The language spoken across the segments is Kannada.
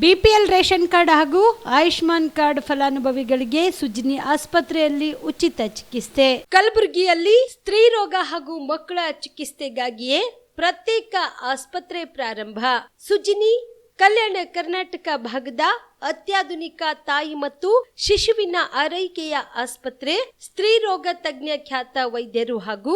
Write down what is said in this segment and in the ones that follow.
ಬಿಪಿಎಲ್ ರೇಷನ್ ಕಾರ್ಡ್ ಹಾಗೂ ಆಯುಷ್ಮಾನ್ ಕಾರ್ಡ್ ಫಲಾನುಭವಿಗಳಿಗೆ ಸುಜಿನಿ ಆಸ್ಪತ್ರೆಯಲ್ಲಿ ಉಚಿತ ಚಿಕಿತ್ಸೆ. ಕಲಬುರಗಿಯಲ್ಲಿ ಸ್ತ್ರೀ ರೋಗ ಹಾಗೂ ಮಕ್ಕಳ ಚಿಕಿತ್ಸೆಗಾಗಿಯೇ ಪ್ರತ್ಯೇಕ ಆಸ್ಪತ್ರೆ ಪ್ರಾರಂಭ. ಸುಜಿನಿ ಕಲ್ಯಾಣ ಕರ್ನಾಟಕ ಭಾಗದ ಅತ್ಯಾಧುನಿಕ ತಾಯಿ ಮತ್ತು ಶಿಶುವಿನ ಆರೈಕೆಯ ಆಸ್ಪತ್ರೆ. ಸ್ತ್ರೀ ರೋಗ ತಜ್ಞ ಖ್ಯಾತ ವೈದ್ಯರು ಹಾಗೂ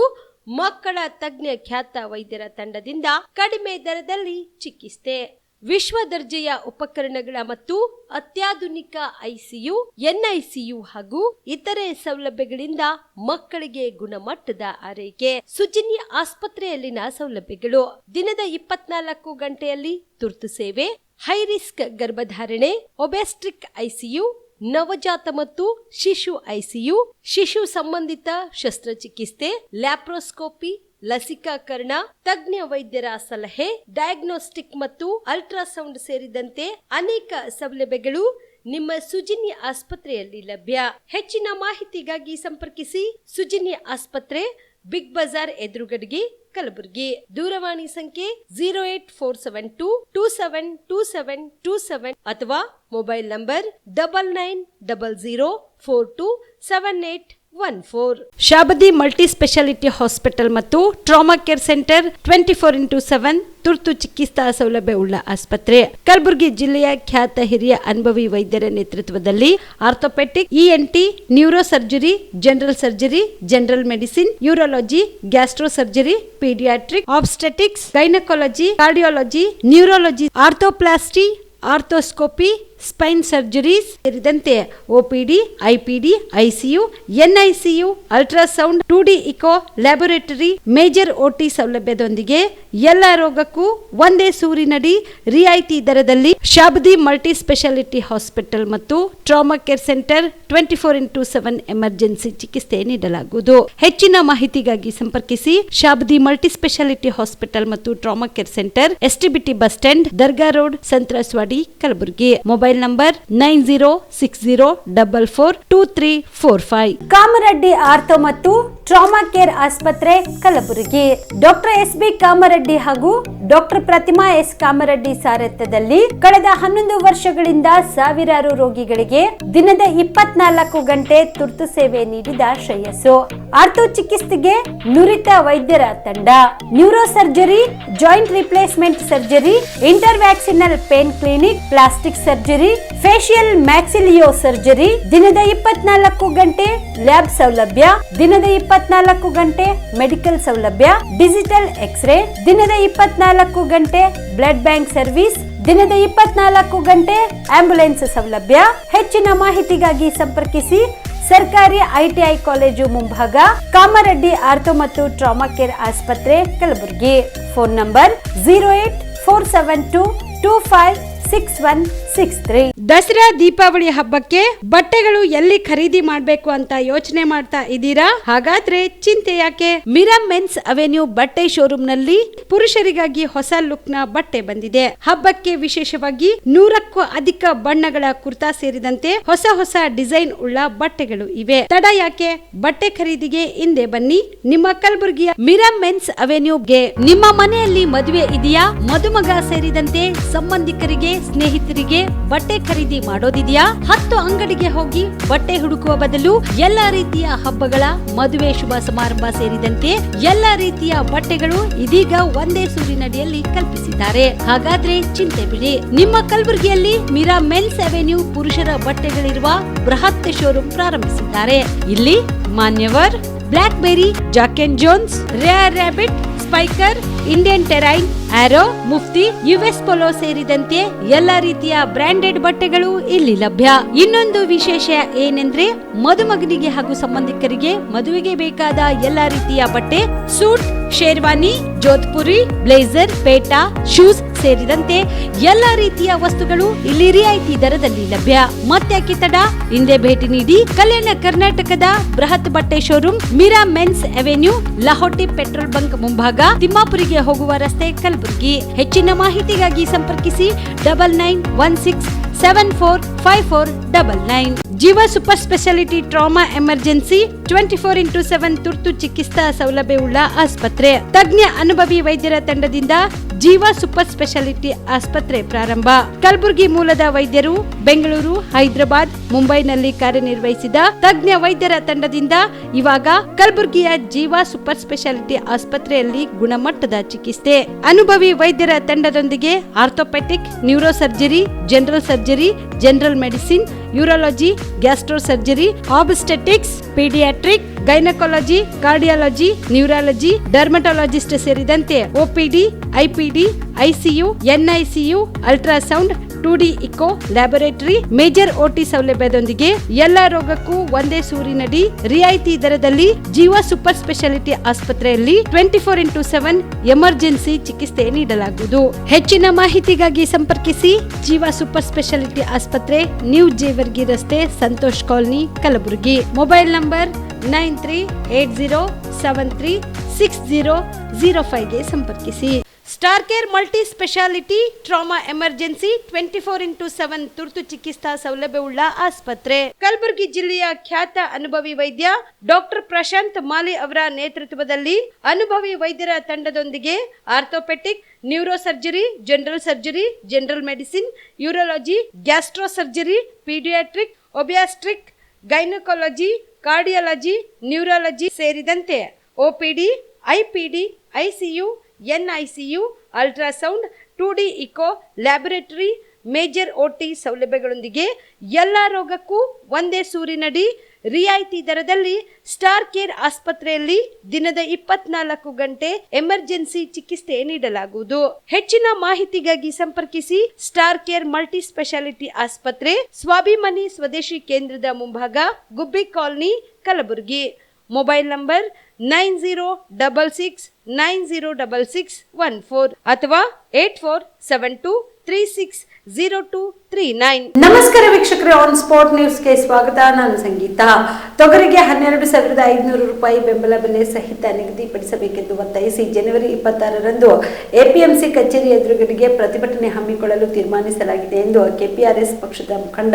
ಮಕ್ಕಳ ತಜ್ಞ ಖ್ಯಾತ ವೈದ್ಯರ ತಂಡದಿಂದ ಕಡಿಮೆ ದರದಲ್ಲಿ ಚಿಕಿತ್ಸೆ, ವಿಶ್ವ ದರ್ಜೆಯ ಉಪಕರಣಗಳ ಮತ್ತು ಅತ್ಯಾಧುನಿಕ ಐಸಿಯು, ಎನ್ಐಸಿಯು ಹಾಗೂ ಇತರೆ ಸೌಲಭ್ಯಗಳಿಂದ ಮಕ್ಕಳಿಗೆ ಗುಣಮಟ್ಟದ ಆರೈಕೆ. ಸುಜಿನಿ ಆಸ್ಪತ್ರೆಯಲ್ಲಿನ ಸೌಲಭ್ಯಗಳು: ದಿನದ 24 ಗಂಟೆಯಲ್ಲಿ ತುರ್ತು ಸೇವೆ, ಹೈ ರಿಸ್ಕ್ ಗರ್ಭಧಾರಣೆ, ಒಬೆಸ್ಟ್ರಿಕ್ ಐಸಿಯು, ನವಜಾತ ಮತ್ತು ಶಿಶು ಐಸಿಯು, ಶಿಶು ಸಂಬಂಧಿತ ಶಸ್ತ್ರಚಿಕಿತ್ಸೆ, ಲ್ಯಾಪ್ರೋಸ್ಕೋಪಿ, ಲಸಿಕಾಕರಣ, ತಜ್ಞ ವೈದ್ಯರ ಸಲಹೆ, ಡಯಾಗ್ನೋಸ್ಟಿಕ್ ಮತ್ತು ಅಲ್ಟ್ರಾಸೌಂಡ್ ಸೇರಿದಂತೆ ಅನೇಕ ಸೌಲಭ್ಯಗಳು ನಿಮ್ಮ ಸುಜಿನಿ ಆಸ್ಪತ್ರೆಯಲ್ಲಿ ಲಭ್ಯ. ಹೆಚ್ಚಿನ ಮಾಹಿತಿಗಾಗಿ ಸಂಪರ್ಕಿಸಿ ಸುಜಿನಿ ಆಸ್ಪತ್ರೆ, ಬಿಗ್ ಬಜಾರ್ ಎದುರುಗಡೆಗೆ, ಕಲಬುರಗಿ. ದೂರವಾಣಿ ಸಂಖ್ಯೆ 08472 272727 ಅಥವಾ mobile number 9900427814. Shabadi multi speciality hospital ಮತ್ತು ಟ್ರಾಮಾ ಕೇರ್ ಸೆಂಟರ್ 24x7 ತುರ್ತು ಚಿಕಿತ್ಸಾ ಸೌಲಭ್ಯ ಉಳ್ಳ ಆಸ್ಪತ್ರೆ. ಕಲಬುರಗಿ ಜಿಲ್ಲೆಯ ಖ್ಯಾತ ಹಿರಿಯ ಅನುಭವಿ ವೈದ್ಯರ ನೇತೃತ್ವದಲ್ಲಿ orthopaedic, ENT, neuro surgery, general surgery, general medicine, urology, gastro surgery, paediatric, obstetrics, gynaecology, cardiology, neurology, arthroplasty, arthroscopy, spine surgeries ಸೇರಿದಂತೆ OPD, IPD, ICU, NICU, ultrasound, 2D echo, laboratory, major OT ಸೌಲಭ್ಯದೊಂದಿಗೆ ಎಲ್ಲ ರೋಗಕ್ಕೂ ಒಂದೇ ಸೂರಿನಡಿ ರಿಯಾಯಿತಿ ದರದಲ್ಲಿ ಶಾಬದಿ ಮಲ್ಟಿ ಸ್ಪೆಷಾಲಿಟಿ ಹಾಸ್ಪಿಟಲ್ ಮತ್ತು trauma care centre 24x7 emergency ಚಿಕಿತ್ಸೆ ನೀಡಲಾಗುವುದು. ಹೆಚ್ಚಿನ ಮಾಹಿತಿಗಾಗಿ ಸಂಪರ್ಕಿಸಿ ಶಾಬದಿ ಮಲ್ಟಿ ಸ್ಪೆಷಾಲಿಟಿ ಹಾಸ್ಪಿಟಲ್ ಮತ್ತು trauma care centre, STBT bus stand, Dargah road, ಸಂತ್ರಸ್ವಾಡಿ, Kalaburagi. Mobile number 9060442345. Kamareddy ortho ಮತ್ತು ಟ್ರಾಮಾ ಕೇರ್ ಆಸ್ಪತ್ರೆ, ಕಲಬುರಗಿ. Doctor S B. ಕಾಮರೆಡ್ಡಿ ಹಾಗೂ ಡಾಕ್ಟರ್ ಪ್ರತಿಮಾ ಎಸ್. ಕಾಮರೆಡ್ಡಿ ಸಾರಥ್ಯದಲ್ಲಿ ಕಳೆದ 11 ವರ್ಷಗಳಿಂದ ಸಾವಿರಾರು ರೋಗಿಗಳಿಗೆ ದಿನದ 24 ಗಂಟೆ ತುರ್ತು ಸೇವೆ ನೀಡಿದ ಶ್ರೇಯಸ್ಸು. ಆರ್ಥೋ ಚಿಕಿತ್ಸೆಗೆ ನುರಿತ ವೈದ್ಯರ ತಂಡ, neuro surgery, joint replacement surgery, interventional pain clinic, plastic surgery, facial maxillo surgery, ದಿನದ 24 ಗಂಟೆ ಲ್ಯಾಬ್ ಸೌಲಭ್ಯ, ದಿನದ 24 ಗಂಟೆ ಮೆಡಿಕಲ್ ಸೌಲಭ್ಯ, ಡಿಜಿಟಲ್ ಎಕ್ಸ್ರೇ, ದಿನದ 24 ಗಂಟೆ ಬ್ಲಡ್ ಬ್ಯಾಂಕ್ ಸರ್ವಿಸ್, ದಿನದ 24 ಗಂಟೆ ಆಂಬ್ಯುಲೆನ್ಸ್ ಸೌಲಭ್ಯ. ಹೆಚ್ಚಿನ ಮಾಹಿತಿಗಾಗಿ ಸಂಪರ್ಕಿಸಿ ಸರ್ಕಾರಿ ಐಟಿಐ ಕಾಲೇಜು ಮುಂಭಾಗ, ಕಾಮರೆಡ್ಡಿ ಆರ್ಥೋ ಮತ್ತು ಟ್ರಾಮಾ ಕೇರ್ ಆಸ್ಪತ್ರೆ, ಕಲಬುರಗಿ. Phone number 08472256163. ದಸರಾ ದೀಪಾವಳಿ ಹಬ್ಬಕ್ಕೆ ಬಟ್ಟೆಗಳು ಎಲ್ಲಿ ಖರೀದಿ ಮಾಡಬೇಕು ಅಂತ ಯೋಚನೆ ಮಾಡ್ತಾ ಇದ್ದೀರಾ? ಹಾಗಾದ್ರೆ ಚಿಂತೆ ಯಾಕೆ? ಮಿರಾ ಮೆನ್ಸ್ ಅವೆನ್ಯೂ ಬಟ್ಟೆ ಶೋರೂಮ್ ನಲ್ಲಿ ಪುರುಷರಿಗಾಗಿ ಹೊಸ ಲುಕ್ ನ ಬಟ್ಟೆ ಬಂದಿದೆ. ಹಬ್ಬಕ್ಕೆ ವಿಶೇಷವಾಗಿ 100ಕ್ಕೂ ಅಧಿಕ ಬಣ್ಣಗಳ ಕುರ್ತಾ ಸೇರಿದಂತೆ ಹೊಸ ಹೊಸ ಡಿಸೈನ್ ಉಳ್ಳ ಬಟ್ಟೆಗಳು ಇವೆ. ತಡ ಯಾಕೆ? ಬಟ್ಟೆ ಖರೀದಿಗೆ ಹಿಂದೆ ಬನ್ನಿ ನಿಮ್ಮ ಕಲಬುರಗಿಯ ಮಿರಾ ಮೆನ್ಸ್ ಅವೆನ್ಯೂಗೆ. ನಿಮ್ಮ ಮನೆಯಲ್ಲಿ ಮದುವೆ ಇದೆಯಾ? ಮದುಮಗ ಸೇರಿದಂತೆ ಸಂಬಂಧಿಕರಿಗೆ, ಸ್ನೇಹಿತರಿಗೆ ಬಟ್ಟೆ ಖರೀದಿ ಮಾಡೋದಿದೆಯಾ? 10 ಅಂಗಡಿಗೆ ಹೋಗಿ ಬಟ್ಟೆ ಹುಡುಕುವ ಬದಲು ಎಲ್ಲಾ ರೀತಿಯ ಹಬ್ಬಗಳ, ಮದುವೆ, ಶುಭ ಸಮಾರಂಭ ಸೇರಿದಂತೆ ಎಲ್ಲಾ ರೀತಿಯ ಬಟ್ಟೆಗಳು ಇದೀಗ ಒಂದೇ ಸೂರಿನಡಿಯಲ್ಲಿ ಕಲ್ಪಿಸಿದ್ದಾರೆ. ಹಾಗಾದ್ರೆ ಚಿಂತೆ ಬಿಡಿ. ನಿಮ್ಮ ಕಲಬುರಗಿಯಲ್ಲಿ ಮಿರಾ ಮೆನ್ಸ್ ಅವೆನ್ಯೂ ಪುರುಷರ ಬಟ್ಟೆಗಳಿರುವ ಬೃಹತ್ ಶೋರೂಮ್ ಪ್ರಾರಂಭಿಸಿದ್ದಾರೆ. ಇಲ್ಲಿ Manyavar, Blackberry, Jack and Jones, Rare Rabbit, Spykar, Indian Terrain, Arrow, Mufti, US Polo ಸೇರಿದಂತೆ ಎಲ್ಲಾ ರೀತಿಯ ಬ್ರಾಂಡೆಡ್ ಬಟ್ಟೆಗಳು ಇಲ್ಲಿ ಲಭ್ಯ. ಇನ್ನೊಂದು ವಿಶೇಷ ಏನೆಂದ್ರೆ ಮದುಮಗನಿಗೆ ಹಾಗೂ ಸಂಬಂಧಿಕರಿಗೆ ಮದುವೆಗೆ ಬೇಕಾದ ಎಲ್ಲಾ ರೀತಿಯ ಬಟ್ಟೆ, ಸೂಟ್, ಶೇರ್ವಾನಿ, ಜೋಧ್ಪುರಿ, ಬ್ಲೇಸರ್, ಪೇಟಾ, ಶೂಸ್ ಸೇರಿದಂತೆ ಎಲ್ಲಾ ರೀತಿಯ ವಸ್ತುಗಳು ಇಲ್ಲಿ ರಿಯಾಯಿತಿ ದರದಲ್ಲಿ ಲಭ್ಯ. ಮತ್ತ್ಯಾಕೆ ತಡ? ಹಿಂದೆ ಭೇಟಿ ನೀಡಿ ಕಲ್ಯಾಣ ಕರ್ನಾಟಕದ ಬೃಹತ್ ಬಟ್ಟೆ showroom Mira men's avenue, Lahoti petrol bunk ಮುಂಭಾಗ, ತಿಮ್ಮಾಪುರಿಗೆ ಹೋಗುವ ರಸ್ತೆ, ಕಲಬುರಗಿ. ಹೆಚ್ಚಿನ ಮಾಹಿತಿಗಾಗಿ ಸಂಪರ್ಕಿಸಿ 9916745499. ಜೀವ super speciality trauma emergency 24x7 ತುರ್ತು ಚಿಕಿತ್ಸಾ ಸೌಲಭ್ಯವುಳ್ಳ ಆಸ್ಪತ್ರೆ. ತಜ್ಞ ಅನುಭವಿ ವೈದ್ಯರ ತಂಡದಿಂದ ಜೀವ ಸೂಪರ್ ಸ್ಪೆಷಾಲಿಟಿ ಆಸ್ಪತ್ರೆ ಪ್ರಾರಂಭ. ಕಲಬುರಗಿ ಮೂಲದ ವೈದ್ಯರು ಬೆಂಗಳೂರು, ಹೈದರಾಬಾದ್, ಮುಂಬೈನಲ್ಲಿ ಕಾರ್ಯನಿರ್ವಹಿಸಿದ ತಜ್ಞ ವೈದ್ಯರ ತಂಡದಿಂದ ಇವಾಗ ಕಲಬುರಗಿಯ ಜೀವ ಸೂಪರ್ ಸ್ಪೆಷಾಲಿಟಿ ಆಸ್ಪತ್ರೆಯಲ್ಲಿ ಗುಣಮಟ್ಟದ ಚಿಕಿತ್ಸೆ. ಅನುಭವಿ ವೈದ್ಯರ ತಂಡದೊಂದಿಗೆ orthopaedic, neuro surgery, general surgery, general medicine, urology, gastro surgery, obstetrics, paediatric, gynaecology, cardiology, neurology, dermatologist ಸೇರಿದಂತೆ OPD, IPD, ICU, NICU, ultrasound, 2D echo, laboratory, major OT ಸೌಲಭ್ಯದೊಂದಿಗೆ ಎಲ್ಲಾ ರೋಗಕ್ಕೂ ಒಂದೇ ಸೂರಿನಡಿ ರಿಯಾಯಿತಿ ದರದಲ್ಲಿ ಜೀವ ಸೂಪರ್ ಸ್ಪೆಷಾಲಿಟಿ ಆಸ್ಪತ್ರೆಯಲ್ಲಿ 24x7 ಎಮರ್ಜೆನ್ಸಿ ಚಿಕಿತ್ಸೆ ನೀಡಲಾಗುವುದು. ಹೆಚ್ಚಿನ ಮಾಹಿತಿಗಾಗಿ ಸಂಪರ್ಕಿಸಿ ಜೀವ ಸೂಪರ್ ಸ್ಪೆಷಾಲಿಟಿ ಆಸ್ಪತ್ರೆ, ನ್ಯೂ ಜೇವರ್ಗಿ ರಸ್ತೆ, Santosh colony, Kalaburagi. Mobile number 9380736005 ಗೆ ಸಂಪರ್ಕಿಸಿ. Star care multi speciality trauma emergency 24x7 ತುರ್ತು ಚಿಕಿತ್ಸಾ ಸೌಲಭ್ಯವುಳ್ಳ ಆಸ್ಪತ್ರೆ. ಕಲಬುರಗಿ ಜಿಲ್ಲೆಯ ಖ್ಯಾತ ಅನುಭವಿ ವೈದ್ಯ ಡಾಕ್ಟರ್ ಪ್ರಶಾಂತ್ ಮಾಲಿ ಅವರ ನೇತೃತ್ವದಲ್ಲಿ ಅನುಭವಿ ವೈದ್ಯರ ತಂಡದೊಂದಿಗೆ orthopaedic, neuro surgery, general surgery, general medicine, urology, gastro surgery, paediatric, obstetric, gynaecology, cardiology, neurology ಸೇರಿದಂತೆ OPD, IPD, ICU, NICU, ultrasound, 2D echo, laboratory, major OT ಸೌಲಭ್ಯಗಳೊಂದಿಗೆ ಎಲ್ಲಾ ರೋಗಕ್ಕೂ ಒಂದೇ ಸೂರಿನಡಿ ರಿಯಾಯಿತಿ ದರದಲ್ಲಿ ಸ್ಟಾರ್ ಕೇರ್ ಆಸ್ಪತ್ರೆಯಲ್ಲಿ ದಿನದ 24 ಗಂಟೆ ಎಮರ್ಜೆನ್ಸಿ ಚಿಕಿತ್ಸೆ ನೀಡಲಾಗುವುದು. ಹೆಚ್ಚಿನ ಮಾಹಿತಿಗಾಗಿ ಸಂಪರ್ಕಿಸಿ ಸ್ಟಾರ್ ಕೇರ್ ಮಲ್ಟಿ ಸ್ಪೆಷಾಲಿಟಿ ಆಸ್ಪತ್ರೆ, ಸ್ವಾಭಿಮಾನಿ ಸ್ವದೇಶಿ ಕೇಂದ್ರದ ಮುಂಭಾಗ, ಗುಬ್ಬಿ ಕಾಲನಿ, ಕಲಬುರಗಿ. ಮೊಬೈಲ್ ನಂಬರ್ 9066906614 ಅಥವಾ 8472360239. ನಮಸ್ಕಾರ ವೀಕ್ಷಕರೇ, ಆನ್ ಸ್ಪಾಟ್ ನ್ಯೂಸ್ಗೆ ಸ್ವಾಗತ. ನಾನು ಸಂಗೀತ. ತೊಗರಿಗೆ 12,500 ರೂಪಾಯಿ ಬೆಂಬಲ ಬೆಲೆ ಸಹಿತ ನಿಗದಿಪಡಿಸಬೇಕೆಂದು ಒತ್ತಾಯಿಸಿ ಜನವರಿ 26ರಂದು ಎಪಿಎಂಸಿ ಕಚೇರಿ ಎದುರುಗಡೆಗೆ ಪ್ರತಿಭಟನೆ ಹಮ್ಮಿಕೊಳ್ಳಲು ತೀರ್ಮಾನಿಸಲಾಗಿದೆ ಎಂದು ಕೆಪಿಆರ್ಎಸ್ ಪಕ್ಷದ ಮುಖಂಡ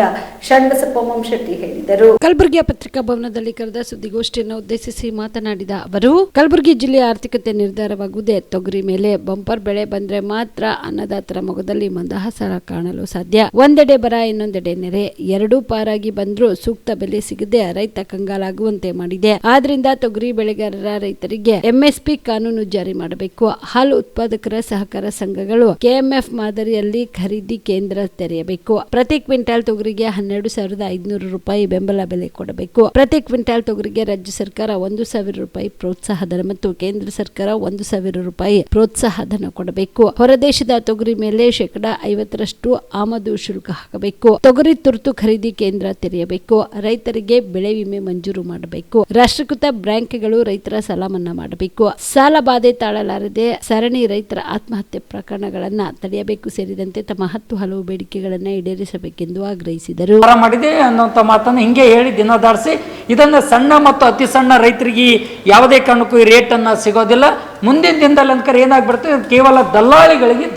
ಷಣ್ಬಸಪ್ಪ ಶೆಟ್ಟಿ ಹೇಳಿದರು. ಕಲಬುರಗಿಯ ಪತ್ರಿಕಾ ಭವನದಲ್ಲಿ ಕರೆದ ಸುದ್ದಿಗೋಷ್ಠಿಯನ್ನು ಉದ್ದೇಶಿಸಿ ಮಾತನಾಡಿದ ಅವರು, ಕಲಬುರಗಿ ಜಿಲ್ಲೆಯ ಆರ್ಥಿಕತೆ ನಿರ್ಧಾರವಾಗುವುದೇ ತೊಗರಿ ಮೇಲೆ. ಬಂಪರ್ ಬೆಳೆ ಬಂದ್ರೆ ಮಾತ್ರ ಅನ್ನದಾತರ ಮೊಗದಲ್ಲಿ ಮಂದಹಾಸ ಕಾಣಲು ಸಾಧ್ಯ. ಒಂದೆಡೆ ಬರ, ಇನ್ನೊಂದೆಡೆ ನೆರೆ, ಎರಡೂ ಪಾರಾಗಿ ಬಂದ್ರೂ ಸೂಕ್ತ ಬೆಲೆ ಸಿಗದೆ ರೈತ ಕಂಗಾಲಾಗುವಂತೆ ಮಾಡಿದೆ. ಆದ್ರಿಂದ ತೊಗರಿ ಬೆಳೆಗಾರರ ರೈತರಿಗೆ ಎಂಎಸ್ಪಿ ಕಾನೂನು ಜಾರಿ ಮಾಡಬೇಕು. ಹಾಲು ಉತ್ಪಾದಕರ ಸಹಕಾರ ಸಂಘಗಳು ಕೆಎಂಎಫ್ ಮಾದರಿಯಲ್ಲಿ ಖರೀದಿ ಕೇಂದ್ರ ತೆರೆಯಬೇಕು. ಪ್ರತಿ ಕ್ವಿಂಟಾಲ್ ತೊಗರಿಗೆ 12,500 ರೂಪಾಯಿ ಬೆಂಬಲ ಬೆಲೆ ಕೊಡಬೇಕು. ಪ್ರತಿ ಕ್ವಿಂಟಾಲ್ ತೊಗರಿಗೆ ರಾಜ್ಯ ಸರ್ಕಾರ 1,000 ರೂಪಾಯಿ ಪ್ರೋತ್ಸಾಹ ಧನ ಮತ್ತು ಕೇಂದ್ರ ಸರ್ಕಾರ 1,000 ರೂಪಾಯಿ ಪ್ರೋತ್ಸಾಹ ಧನ ಕೊಡಬೇಕು. ಹೊರದೇಶದ ತೊಗರಿ ಮೇಲೆ 50% ಆಮದು ಶುಲ್ಕ ಹಾಕಬೇಕು. ತೊಗರಿ ತುರ್ತು ಖರೀದಿ ಕೇಂದ್ರ ತೆರೆಯಬೇಕು. ರೈತರಿಗೆ ಬೆಳೆ ವಿಮೆ ಮಂಜೂರು ಮಾಡಬೇಕು. ರಾಷ್ಟ್ರೀಕೃತ ಬ್ಯಾಂಕ್ಗಳು ರೈತರ ಸಾಲ ಮನ್ನಾ ಮಾಡಬೇಕು. ಸಾಲ ಬಾಧೆ ತಾಳಲಾರದೆ ಸರಣಿ ರೈತರ ಆತ್ಮಹತ್ಯೆ ಪ್ರಕರಣಗಳನ್ನ ತಡೆಯಬೇಕು ಸೇರಿದಂತೆ ತಮ್ಮ 10 ಹಲವು ಬೇಡಿಕೆಗಳನ್ನ ಈಡೇರಿಸಬೇಕೆಂದು ಆಗ್ರಹಿಸಿದರು. ಮಾಡಿದೆ ಅನ್ನುವಂಥ ಮಾತನ್ನು ಹಿಂಗೆ ಹೇಳಿ ದಿನ ದಾಡಿಸಿ ಇದನ್ನು ಸಣ್ಣ ಮತ್ತು ಅತಿ ಸಣ್ಣ ರೈತರಿಗೆ ಯಾವುದೇ ಕಾರಣಕ್ಕೂ ಈ ರೇಟನ್ನು ಸಿಗೋದಿಲ್ಲ. ಮುಂದಿನ ದಿನದಲ್ಲಿ ಅನ್ಕರ್ ಏನಾಗ್ಬಿಡ್ತದೆ, ಕೇವಲ ದಲಾಲರಿಗೆ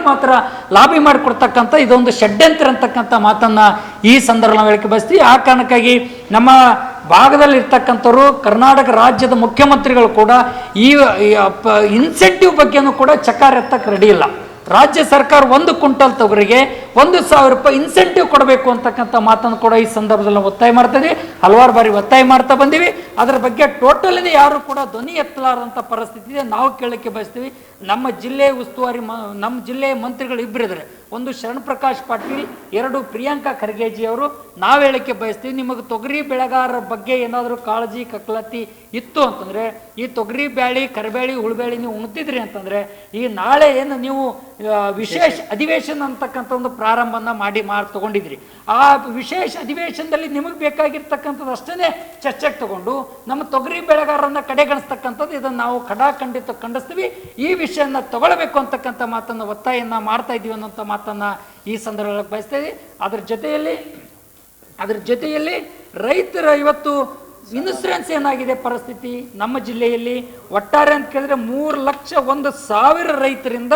ಮಾತ್ರ ಲಾಭಿ ಮಾಡಿಕೊಡ್ತಕ್ಕಂಥ ಇದೊಂದು ಷಡ್ಯಂತ್ರ ಅಂತಕ್ಕಂಥ ಮಾತನ್ನು ಈ ಸಂದರ್ಭ ನಾವು ಹೇಳಿಕೆ ಬಯಸ್ತೀವಿ. ಆ ಕಾರಣಕ್ಕಾಗಿ ನಮ್ಮ ಭಾಗದಲ್ಲಿ ಇರ್ತಕ್ಕಂಥವ್ರು ಕರ್ನಾಟಕ ರಾಜ್ಯದ ಮುಖ್ಯಮಂತ್ರಿಗಳು ಕೂಡ ಈ ಇನ್ಸೆಂಟಿವ್ ಬಗ್ಗೆನೂ ಕೂಡ ಚಕಾರ ಎತ್ತಕ್ಕೆ ರೆಡಿ ಇಲ್ಲ. ರಾಜ್ಯ ಸರ್ಕಾರ 1 ಕ್ವಿಂಟಲ್ ತೊಗರಿಗೆ 1,000 ರೂಪಾಯಿ ಇನ್ಸೆಂಟಿವ್ ಕೊಡಬೇಕು ಅಂತಕ್ಕಂಥ ಮಾತನ್ನು ಕೂಡ ಈ ಸಂದರ್ಭದಲ್ಲಿ ಒತ್ತಾಯ ಮಾಡ್ತಾ ಇದ್ದೀವಿ. ಹಲವಾರು ಬಾರಿ ಒತ್ತಾಯ ಮಾಡ್ತಾ ಬಂದೀವಿ. ಅದರ ಬಗ್ಗೆ ಟೋಟಲಿ ಯಾರು ಕೂಡ ಧ್ವನಿ ಎತ್ತಲಾರಂಥ ಪರಿಸ್ಥಿತಿ ಇದೆ. ನಾವು ಕೇಳಕ್ಕೆ ಬಯಸ್ತೀವಿ, ನಮ್ಮ ಜಿಲ್ಲೆ ಉಸ್ತುವಾರಿ ನಮ್ಮ ಜಿಲ್ಲೆಯ ಮಂತ್ರಿಗಳು ಇಬ್ಬರಿದ್ದಾರೆ. ಒಂದು ಶರಣ್ ಪ್ರಕಾಶ್ ಪಾಟೀಲ್, 2 ಪ್ರಿಯಾಂಕಾ ಖರ್ಗೆಜಿ ಅವರು. ನಾವು ಹೇಳಕ್ಕೆ ಬಯಸ್ತೀವಿ, ನಿಮಗೆ ತೊಗರಿ ಬೆಳೆಗಾರರ ಬಗ್ಗೆ ಏನಾದರೂ ಕಾಳಜಿ ಕಕ್ಕಲತ್ತಿ ಇತ್ತು ಅಂತಂದರೆ ಈ ತೊಗರಿ ಬ್ಯಾಳಿ, ಕರಿಬೇಳಿ, ಹುಳುಬೇಳಿ ನೀವು ಉಣ್ತಿದ್ರಿ ಅಂತಂದರೆ ಈ ನಾಳೆ ಏನು ನೀವು ವಿಶೇಷ ಅಧಿವೇಶನ ಅಂತಕ್ಕಂಥ ಒಂದು ಪ್ರಾರಂಭನ ಮಾಡಿ ತಗೊಂಡಿದ್ರಿ. ಆ ವಿಶೇಷ ಅಧಿವೇಶನದಲ್ಲಿ ನಿಮಗೆ ಬೇಕಾಗಿರ್ತಕ್ಕಂಥದ್ದು ಅಷ್ಟೇ ಚರ್ಚೆಗೆ ತಗೊಂಡು ನಮ್ಮ ತೊಗರಿ ಬೆಳೆಗಾರರನ್ನ ಕಡೆಗಣಿಸ್ತಕ್ಕಂಥದ್ದು ಇದನ್ನು ನಾವು ಖಂಡಿಸ್ತೀವಿ. ಈ ವಿಷಯನ ತಗೊಳ್ಬೇಕು ಅಂತಕ್ಕಂಥ ಮಾತನ್ನು ಒತ್ತಾಯನ ಮಾಡ್ತಾ ಇದ್ದೀವಿ ಅನ್ನೋಂಥ ಮಾತನ್ನು ಈ ಸಂದರ್ಭದಲ್ಲಿ ಬಯಸ್ತೀವಿ. ಅದರ ಜೊತೆಯಲ್ಲಿ ರೈತರ ಇವತ್ತು ಇನ್ಸೂರೆನ್ಸ್ ಏನಾಗಿದೆ ಪರಿಸ್ಥಿತಿ ನಮ್ಮ ಜಿಲ್ಲೆಯಲ್ಲಿ ಒಟ್ಟಾರೆ ಅಂತ ಕೇಳಿದ್ರೆ 3,01,000 ರೈತರಿಂದ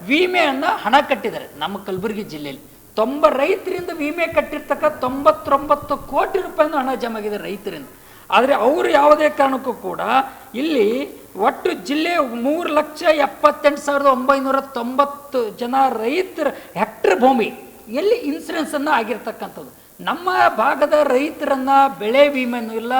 ವಿಮೆಯನ್ನು ಹಣ ಕಟ್ಟಿದ್ದಾರೆ. ನಮ್ಮ ಕಲಬುರಗಿ ಜಿಲ್ಲೆಯಲ್ಲಿ 90 ರೈತರಿಂದ ವಿಮೆ ಕಟ್ಟಿರ್ತಕ್ಕ 99 ಕೋಟಿ ರೂಪಾಯಿನೂ ಹಣ ಜಮಾಗಿದೆ ರೈತರಿಂದ. ಆದರೆ ಅವರು ಯಾವುದೇ ಕಾರಣಕ್ಕೂ ಕೂಡ ಇಲ್ಲಿ ಒಟ್ಟು ಜಿಲ್ಲೆ 3,78,990 ಜನ ರೈತರ ಹೆಕ್ಟರ್ ಭೂಮಿ ಎಲ್ಲಿ ಇನ್ಸೂರೆನ್ಸನ್ನು ಆಗಿರ್ತಕ್ಕಂಥದ್ದು. ನಮ್ಮ ಭಾಗದ ರೈತರನ್ನು ಬೆಳೆ ವಿಮೆನೂ ಇಲ್ಲ,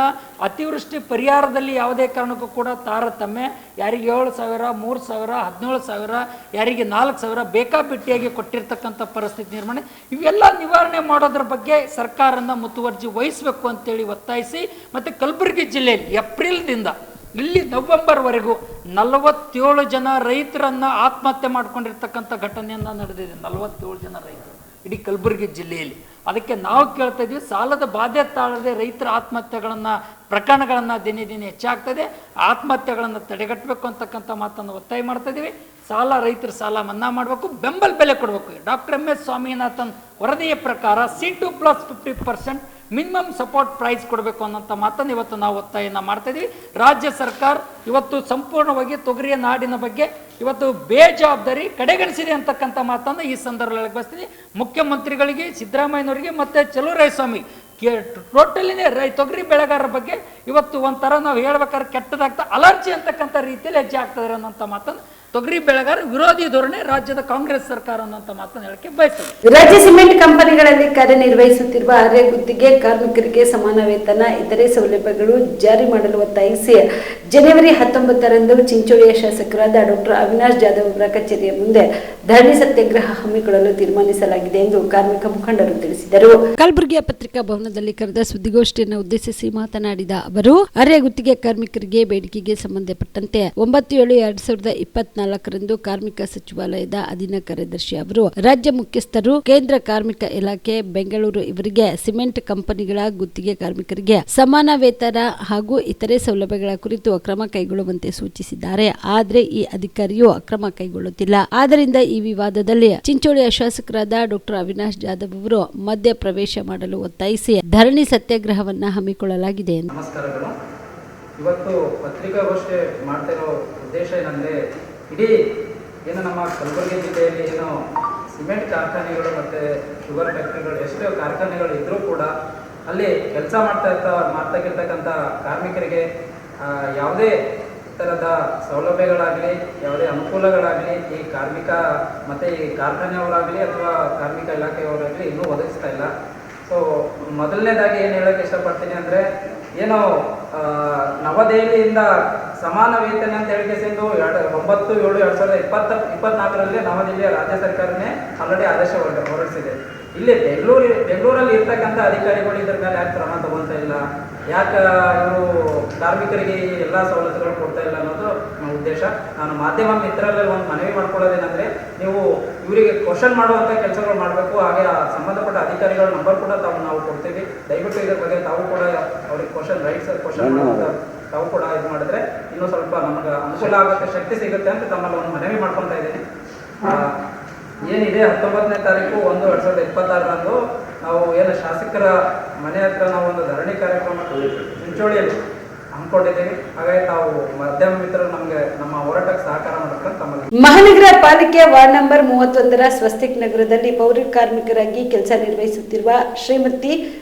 ಅತಿವೃಷ್ಟಿ ಪರಿಹಾರದಲ್ಲಿ ಯಾವುದೇ ಕಾರಣಕ್ಕೂ ಕೂಡ ತಾರತಮ್ಯ, ಯಾರಿಗೆ 7,000, 3,000, 17,000, ಯಾರಿಗೆ 4,000 ಬೇಕಾಬಿಟ್ಟಿಯಾಗಿ ಕೊಟ್ಟಿರ್ತಕ್ಕಂಥ ಪರಿಸ್ಥಿತಿ ನಿರ್ಮಾಣ. ಇವೆಲ್ಲ ನಿವಾರಣೆ ಮಾಡೋದ್ರ ಬಗ್ಗೆ ಸರ್ಕಾರನ ಮುತುವರ್ಜಿ ವಹಿಸಬೇಕು ಅಂತೇಳಿ ಒತ್ತಾಯಿಸಿ, ಮತ್ತು ಕಲಬುರಗಿ ಜಿಲ್ಲೆಯಲ್ಲಿ ಏಪ್ರಿಲ್ದಿಂದ ಇಲ್ಲಿ ನವೆಂಬರ್ವರೆಗೂ 47 ಜನ ರೈತರನ್ನು ಆತ್ಮಹತ್ಯೆ ಮಾಡ್ಕೊಂಡಿರ್ತಕ್ಕಂಥ ಘಟನೆಯನ್ನು ನಡೆದಿದೆ. 47 ಜನ ರೈತರು ಇಡೀ ಕಲಬುರಗಿ ಜಿಲ್ಲೆಯಲ್ಲಿ. ಅದಕ್ಕೆ ನಾವು ಕೇಳ್ತಾ ಇದ್ವಿ, ಸಾಲದ ಬಾಧೆ ತಾಳದೆ ರೈತರ ಆತ್ಮಹತ್ಯೆಗಳನ್ನು ಪ್ರಕರಣಗಳನ್ನು ದಿನೇ ದಿನೇ ಹೆಚ್ಚಾಗ್ತದೆ, ಆತ್ಮಹತ್ಯೆಗಳನ್ನು ತಡೆಗಟ್ಟಬೇಕು ಅಂತಕ್ಕಂಥ ಮಾತನ್ನು ಒತ್ತಾಯ ಮಾಡ್ತಾ ಇದ್ದೀವಿ. ರೈತರ ಸಾಲ ಮನ್ನಾ ಮಾಡಬೇಕು, ಬೆಂಬಲ ಬೆಲೆ ಕೊಡಬೇಕು. ಡಾಕ್ಟರ್ MS ಸ್ವಾಮಿನಾಥನ್ ವರದಿಯ ಪ್ರಕಾರ C2+50% ಮಿನಿಮಮ್ ಸಪೋರ್ಟ್ ಪ್ರೈಸ್ ಕೊಡಬೇಕು ಅನ್ನೋಂಥ ಮಾತನ್ನು ಇವತ್ತು ನಾವು ಒತ್ತಾಯನ ಮಾಡ್ತಾ ಇದ್ದೀವಿ. ರಾಜ್ಯ ಸರ್ಕಾರ ಇವತ್ತು ಸಂಪೂರ್ಣವಾಗಿ ತೊಗರಿಯ ನಾಡಿನ ಬಗ್ಗೆ ಇವತ್ತು ಬೇಜವಾಬ್ದಾರಿ ಕಡೆಗಣಿಸಿದೆ ಅಂತಕ್ಕಂಥ ಮಾತನ್ನು ಈ ಸಂದರ್ಭದಲ್ಲಿ ಬಯಸ್ತೀನಿ. ಮುಖ್ಯಮಂತ್ರಿಗಳಿಗೆ, ಸಿದ್ದರಾಮಯ್ಯನವರಿಗೆ ಮತ್ತು ಚಲುವರಾಯಸ್ವಾಮಿ ಟೋಟಲಿನೇ ತೊಗರಿ ಬೆಳೆಗಾರರ ಬಗ್ಗೆ ಇವತ್ತು ಒಂಥರ ನಾವು ಹೇಳ್ಬೇಕಾದ್ರೆ ಕೆಟ್ಟದಾಗ್ತಾ ಅಲರ್ಜಿ ಅಂತಕ್ಕಂಥ ರೀತಿಯಲ್ಲಿ ಹೆಜ್ಜೆ ಆಗ್ತದೆ ಅನ್ನೋಂಥ ಮಾತನ್ನು, ತೊಗರಿ ಬೆಳೆಗಾರ ವಿರೋಧಿ ಧೋರಣೆ ರಾಜ್ಯದ ಕಾಂಗ್ರೆಸ್ ಸರ್ಕಾರ ಅನ್ನೋಂಥ ಮಾತನ್ನು ಹೇಳಕ್ಕೆ ಬಯಸ್ತದೆ. ರಾಜ್ಯ ಸಿಮೆಂಟ್ ಕಂಪನಿಗಳಲ್ಲಿ ಕಾರ್ಯನಿರ್ವಹಿಸುತ್ತಿರುವ ಅರೆ ಗುತ್ತಿಗೆ ಕಾರ್ಮಿಕರಿಗೆ ಸಮಾನ ವೇತನ, ಇತರೆ ಸೌಲಭ್ಯಗಳು ಜಾರಿ ಮಾಡಲು ಒತ್ತಾಯಿಸಿ ಜನವರಿ 19ರಂದು ಚಿಂಚೋಳಿಯ ಶಾಸಕರಾದ ಡಾಕ್ಟರ್ ಅವಿನಾಶ್ ಜಾಧವ್ ಅವರ ಕಚೇರಿಯ ಮುಂದೆ ಧರಣಿ ಸತ್ಯಾಗ್ರಹ ಹಮ್ಮಿಕೊಳ್ಳಲು ತೀರ್ಮಾನಿಸಲಾಗಿದೆ ಎಂದು ಕಾರ್ಮಿಕ ಮುಖಂಡರು ತಿಳಿಸಿದರು. ಕಲಬುರಗಿಯ ಪತ್ರಿಕಾ ಭವನದಲ್ಲಿ ಕರೆದ ಸುದ್ದಿಗೋಷ್ಠಿಯನ್ನು ಉದ್ದೇಶಿಸಿ ಮಾತನಾಡಿದ ಅವರು, ಅರೆ ಗುತ್ತಿಗೆ ಕಾರ್ಮಿಕರಿಗೆ ಬೇಡಿಕೆಗೆ ಸಂಬಂಧಪಟ್ಟಂತೆ 9/7/2024ರಂದು ಕಾರ್ಮಿಕ ಸಚಿವಾಲಯದ ಅಧೀನ ಕಾರ್ಯದರ್ಶಿ ಅವರು ರಾಜ್ಯ ಮುಖ್ಯಸ್ಥರು, ಕೇಂದ್ರ ಕಾರ್ಮಿಕ ಇಲಾಖೆ ಬೆಂಗಳೂರು ಇವರಿಗೆ ಸಿಮೆಂಟ್ ಕಂಪನಿಗಳ ಗುತ್ತಿಗೆ ಕಾರ್ಮಿಕರಿಗೆ ಸಮಾನ ವೇತನ ಹಾಗೂ ಇತರೆ ಸೌಲಭ್ಯಗಳ ಕುರಿತು ಕ್ರಮ ಕೈಗೊಳ್ಳುವಂತೆ ಸೂಚಿಸಿದ್ದಾರೆ. ಆದರೆ ಈ ಅಧಿಕಾರಿಯು ಕ್ರಮ ಕೈಗೊಳ್ಳುತ್ತಿಲ್ಲ. ಆದ್ದರಿಂದ ಈ ವಿವಾದದಲ್ಲಿ ಚಿಂಚೋಳಿಯ ಶಾಸಕರಾದ ಡಾಕ್ಟರ್ ಅವಿನಾಶ್ ಜಾಧವ್ ಅವರು ಮಧ್ಯ ಪ್ರವೇಶ ಮಾಡಲು ಒತ್ತಾಯಿಸಿ ಧರಣಿ ಸತ್ಯಾಗ್ರಹವನ್ನ ಹಮ್ಮಿಕೊಳ್ಳಲಾಗಿದೆ. ನಮಸ್ಕಾರಗಳು. ಇವತ್ತು ಪತ್ರಿಕಾಗೋಷ್ಠಿ ಮಾಡ್ತಿರೋ ಉದ್ದೇಶ ಏನಂದ್ರೆ, ಇಡೀ ಏನು ನಮ್ಮ ಕಲಬುರಗಿ ಜಿಲ್ಲೆಯಲ್ಲಿ ಏನು ಸಿಮೆಂಟ್ ಕಾರ್ಖಾನೆಗಳು ಮತ್ತು ಶುಗರ್ ಫ್ಯಾಕ್ಟ್ರಿಗಳು ಎಷ್ಟೋ ಕಾರ್ಖಾನೆಗಳು ಇದ್ರೂ ಕೂಡ ಅಲ್ಲಿ ಕೆಲಸ ಮಾಡ್ತಕ್ಕಂಥ ಕಾರ್ಮಿಕರಿಗೆ ಯಾವುದೇ ಥರದ ಸೌಲಭ್ಯಗಳಾಗಲಿ, ಯಾವುದೇ ಅನುಕೂಲಗಳಾಗಲಿ ಈ ಕಾರ್ಮಿಕ ಮತ್ತು ಈ ಕಾರ್ಖಾನೆಯವರಾಗಲಿ ಅಥವಾ ಕಾರ್ಮಿಕ ಇಲಾಖೆಯವರಾಗಲಿ ಇನ್ನೂ ಒದಗಿಸ್ತಾ ಇಲ್ಲ. ಸೊ ಮೊದಲನೇದಾಗಿ ಏನು ಹೇಳೋಕ್ಕೆ ಇಷ್ಟಪಡ್ತೀನಿ ಅಂದರೆ, ಏನು ನವದೆಹಲಿಯಿಂದ ಸಮಾನ ವೇತನ ಅಂತ ಹೇಳಿಕೆಸಿಂದು 9/7/2024ರಲ್ಲಿ ನವದೆಹಲಿಯ ರಾಜ್ಯ ಸರ್ಕಾರನೇ ಆಲ್ರೆಡಿ ಆದೇಶ ಹೊರಡಿಸಿದೆ. ಇಲ್ಲಿ ಬೆಂಗಳೂರಲ್ಲಿ ಇರ್ತಕ್ಕಂಥ ಅಧಿಕಾರಿಗಳು ಇದ್ರ ಮೇಲೆ ಯಾಕೆ ಕ್ರಮ ತಗೊಳ್ತಾ ಇಲ್ಲ, ಯಾಕೆ ಇವರು ಕಾರ್ಮಿಕರಿಗೆ ಎಲ್ಲ ಸವಲತ್ತುಗಳು ಕೊಡ್ತಾ ಇಲ್ಲ ಅನ್ನೋದು ನಮ್ಮ ಉದ್ದೇಶ. ನಾನು ಮಾಧ್ಯಮ ಮಿತ್ರರಲ್ಲಿ ಒಂದು ಮನವಿ ಮಾಡ್ಕೊಳ್ಳೋದೇನೆಂದರೆ, ನೀವು ಇವರಿಗೆ ಕ್ವಶನ್ ಮಾಡುವಂಥ ಕೆಲಸಗಳು ಮಾಡಬೇಕು. ಹಾಗೆ ಸಂಬಂಧಪಟ್ಟ ಅಧಿಕಾರಿಗಳ ನಂಬರ್ ಕೂಡ ನಾವು ಕೊಡ್ತೀವಿ. ದಯವಿಟ್ಟು ಇದ್ರ ಬಗ್ಗೆ ತಾವು ಕೂಡ ಅವ್ರಿಗೆ ಕ್ವಶನ್ ಮಾಡುವಂಥ ತಾವು ಕೂಡ ಇದು ಮಾಡಿದ್ರೆ ಇನ್ನೂ ಸ್ವಲ್ಪ ನಮಗೆ ಅನುಕೂಲ ಆಗುತ್ತೆ, ಶಕ್ತಿ ಸಿಗುತ್ತೆ ಅಂತ ತಮ್ಮಲ್ಲಿ ಒಂದು ಮನವಿ ಮಾಡ್ಕೊತಾ ಇದ್ದೀನಿ. ಏನಿದೆ 19ನೇ ತಾರೀಕು 1/2026ರಂದು ನಾವು ಏನು ಶಾಸಕರ ಮನೆ ಹತ್ರ ನಾವು ಒಂದು ಧರಣಿ ಕಾರ್ಯಕ್ರಮ ಚಿಂಚೋಳಿಯಲ್ಲಿ ಹಮ್ಮಿಕೊಂಡಿದ್ದೀವಿ. ಹಾಗಾಗಿ ತಾವು ಮಾಧ್ಯಮ ಮಿತ್ರರು ನಮಗೆ ನಮ್ಮ ಹೋರಾಟಕ್ಕೆ ಸಹಕಾರ ಮಾಡ್ತಾರೆ. ತಮ್ಮಲ್ಲಿ ಮಹಾನಗರ ಪಾಲಿಕೆ ವಾರ್ಡ್ ನಂಬರ್ 31ರ ಸ್ವಸ್ತಿಕ್ ನಗರದಲ್ಲಿ ಪೌರ ಕಾರ್ಮಿಕರಾಗಿ ಕೆಲಸ ನಿರ್ವಹಿಸುತ್ತಿರುವ ಶ್ರೀಮತಿ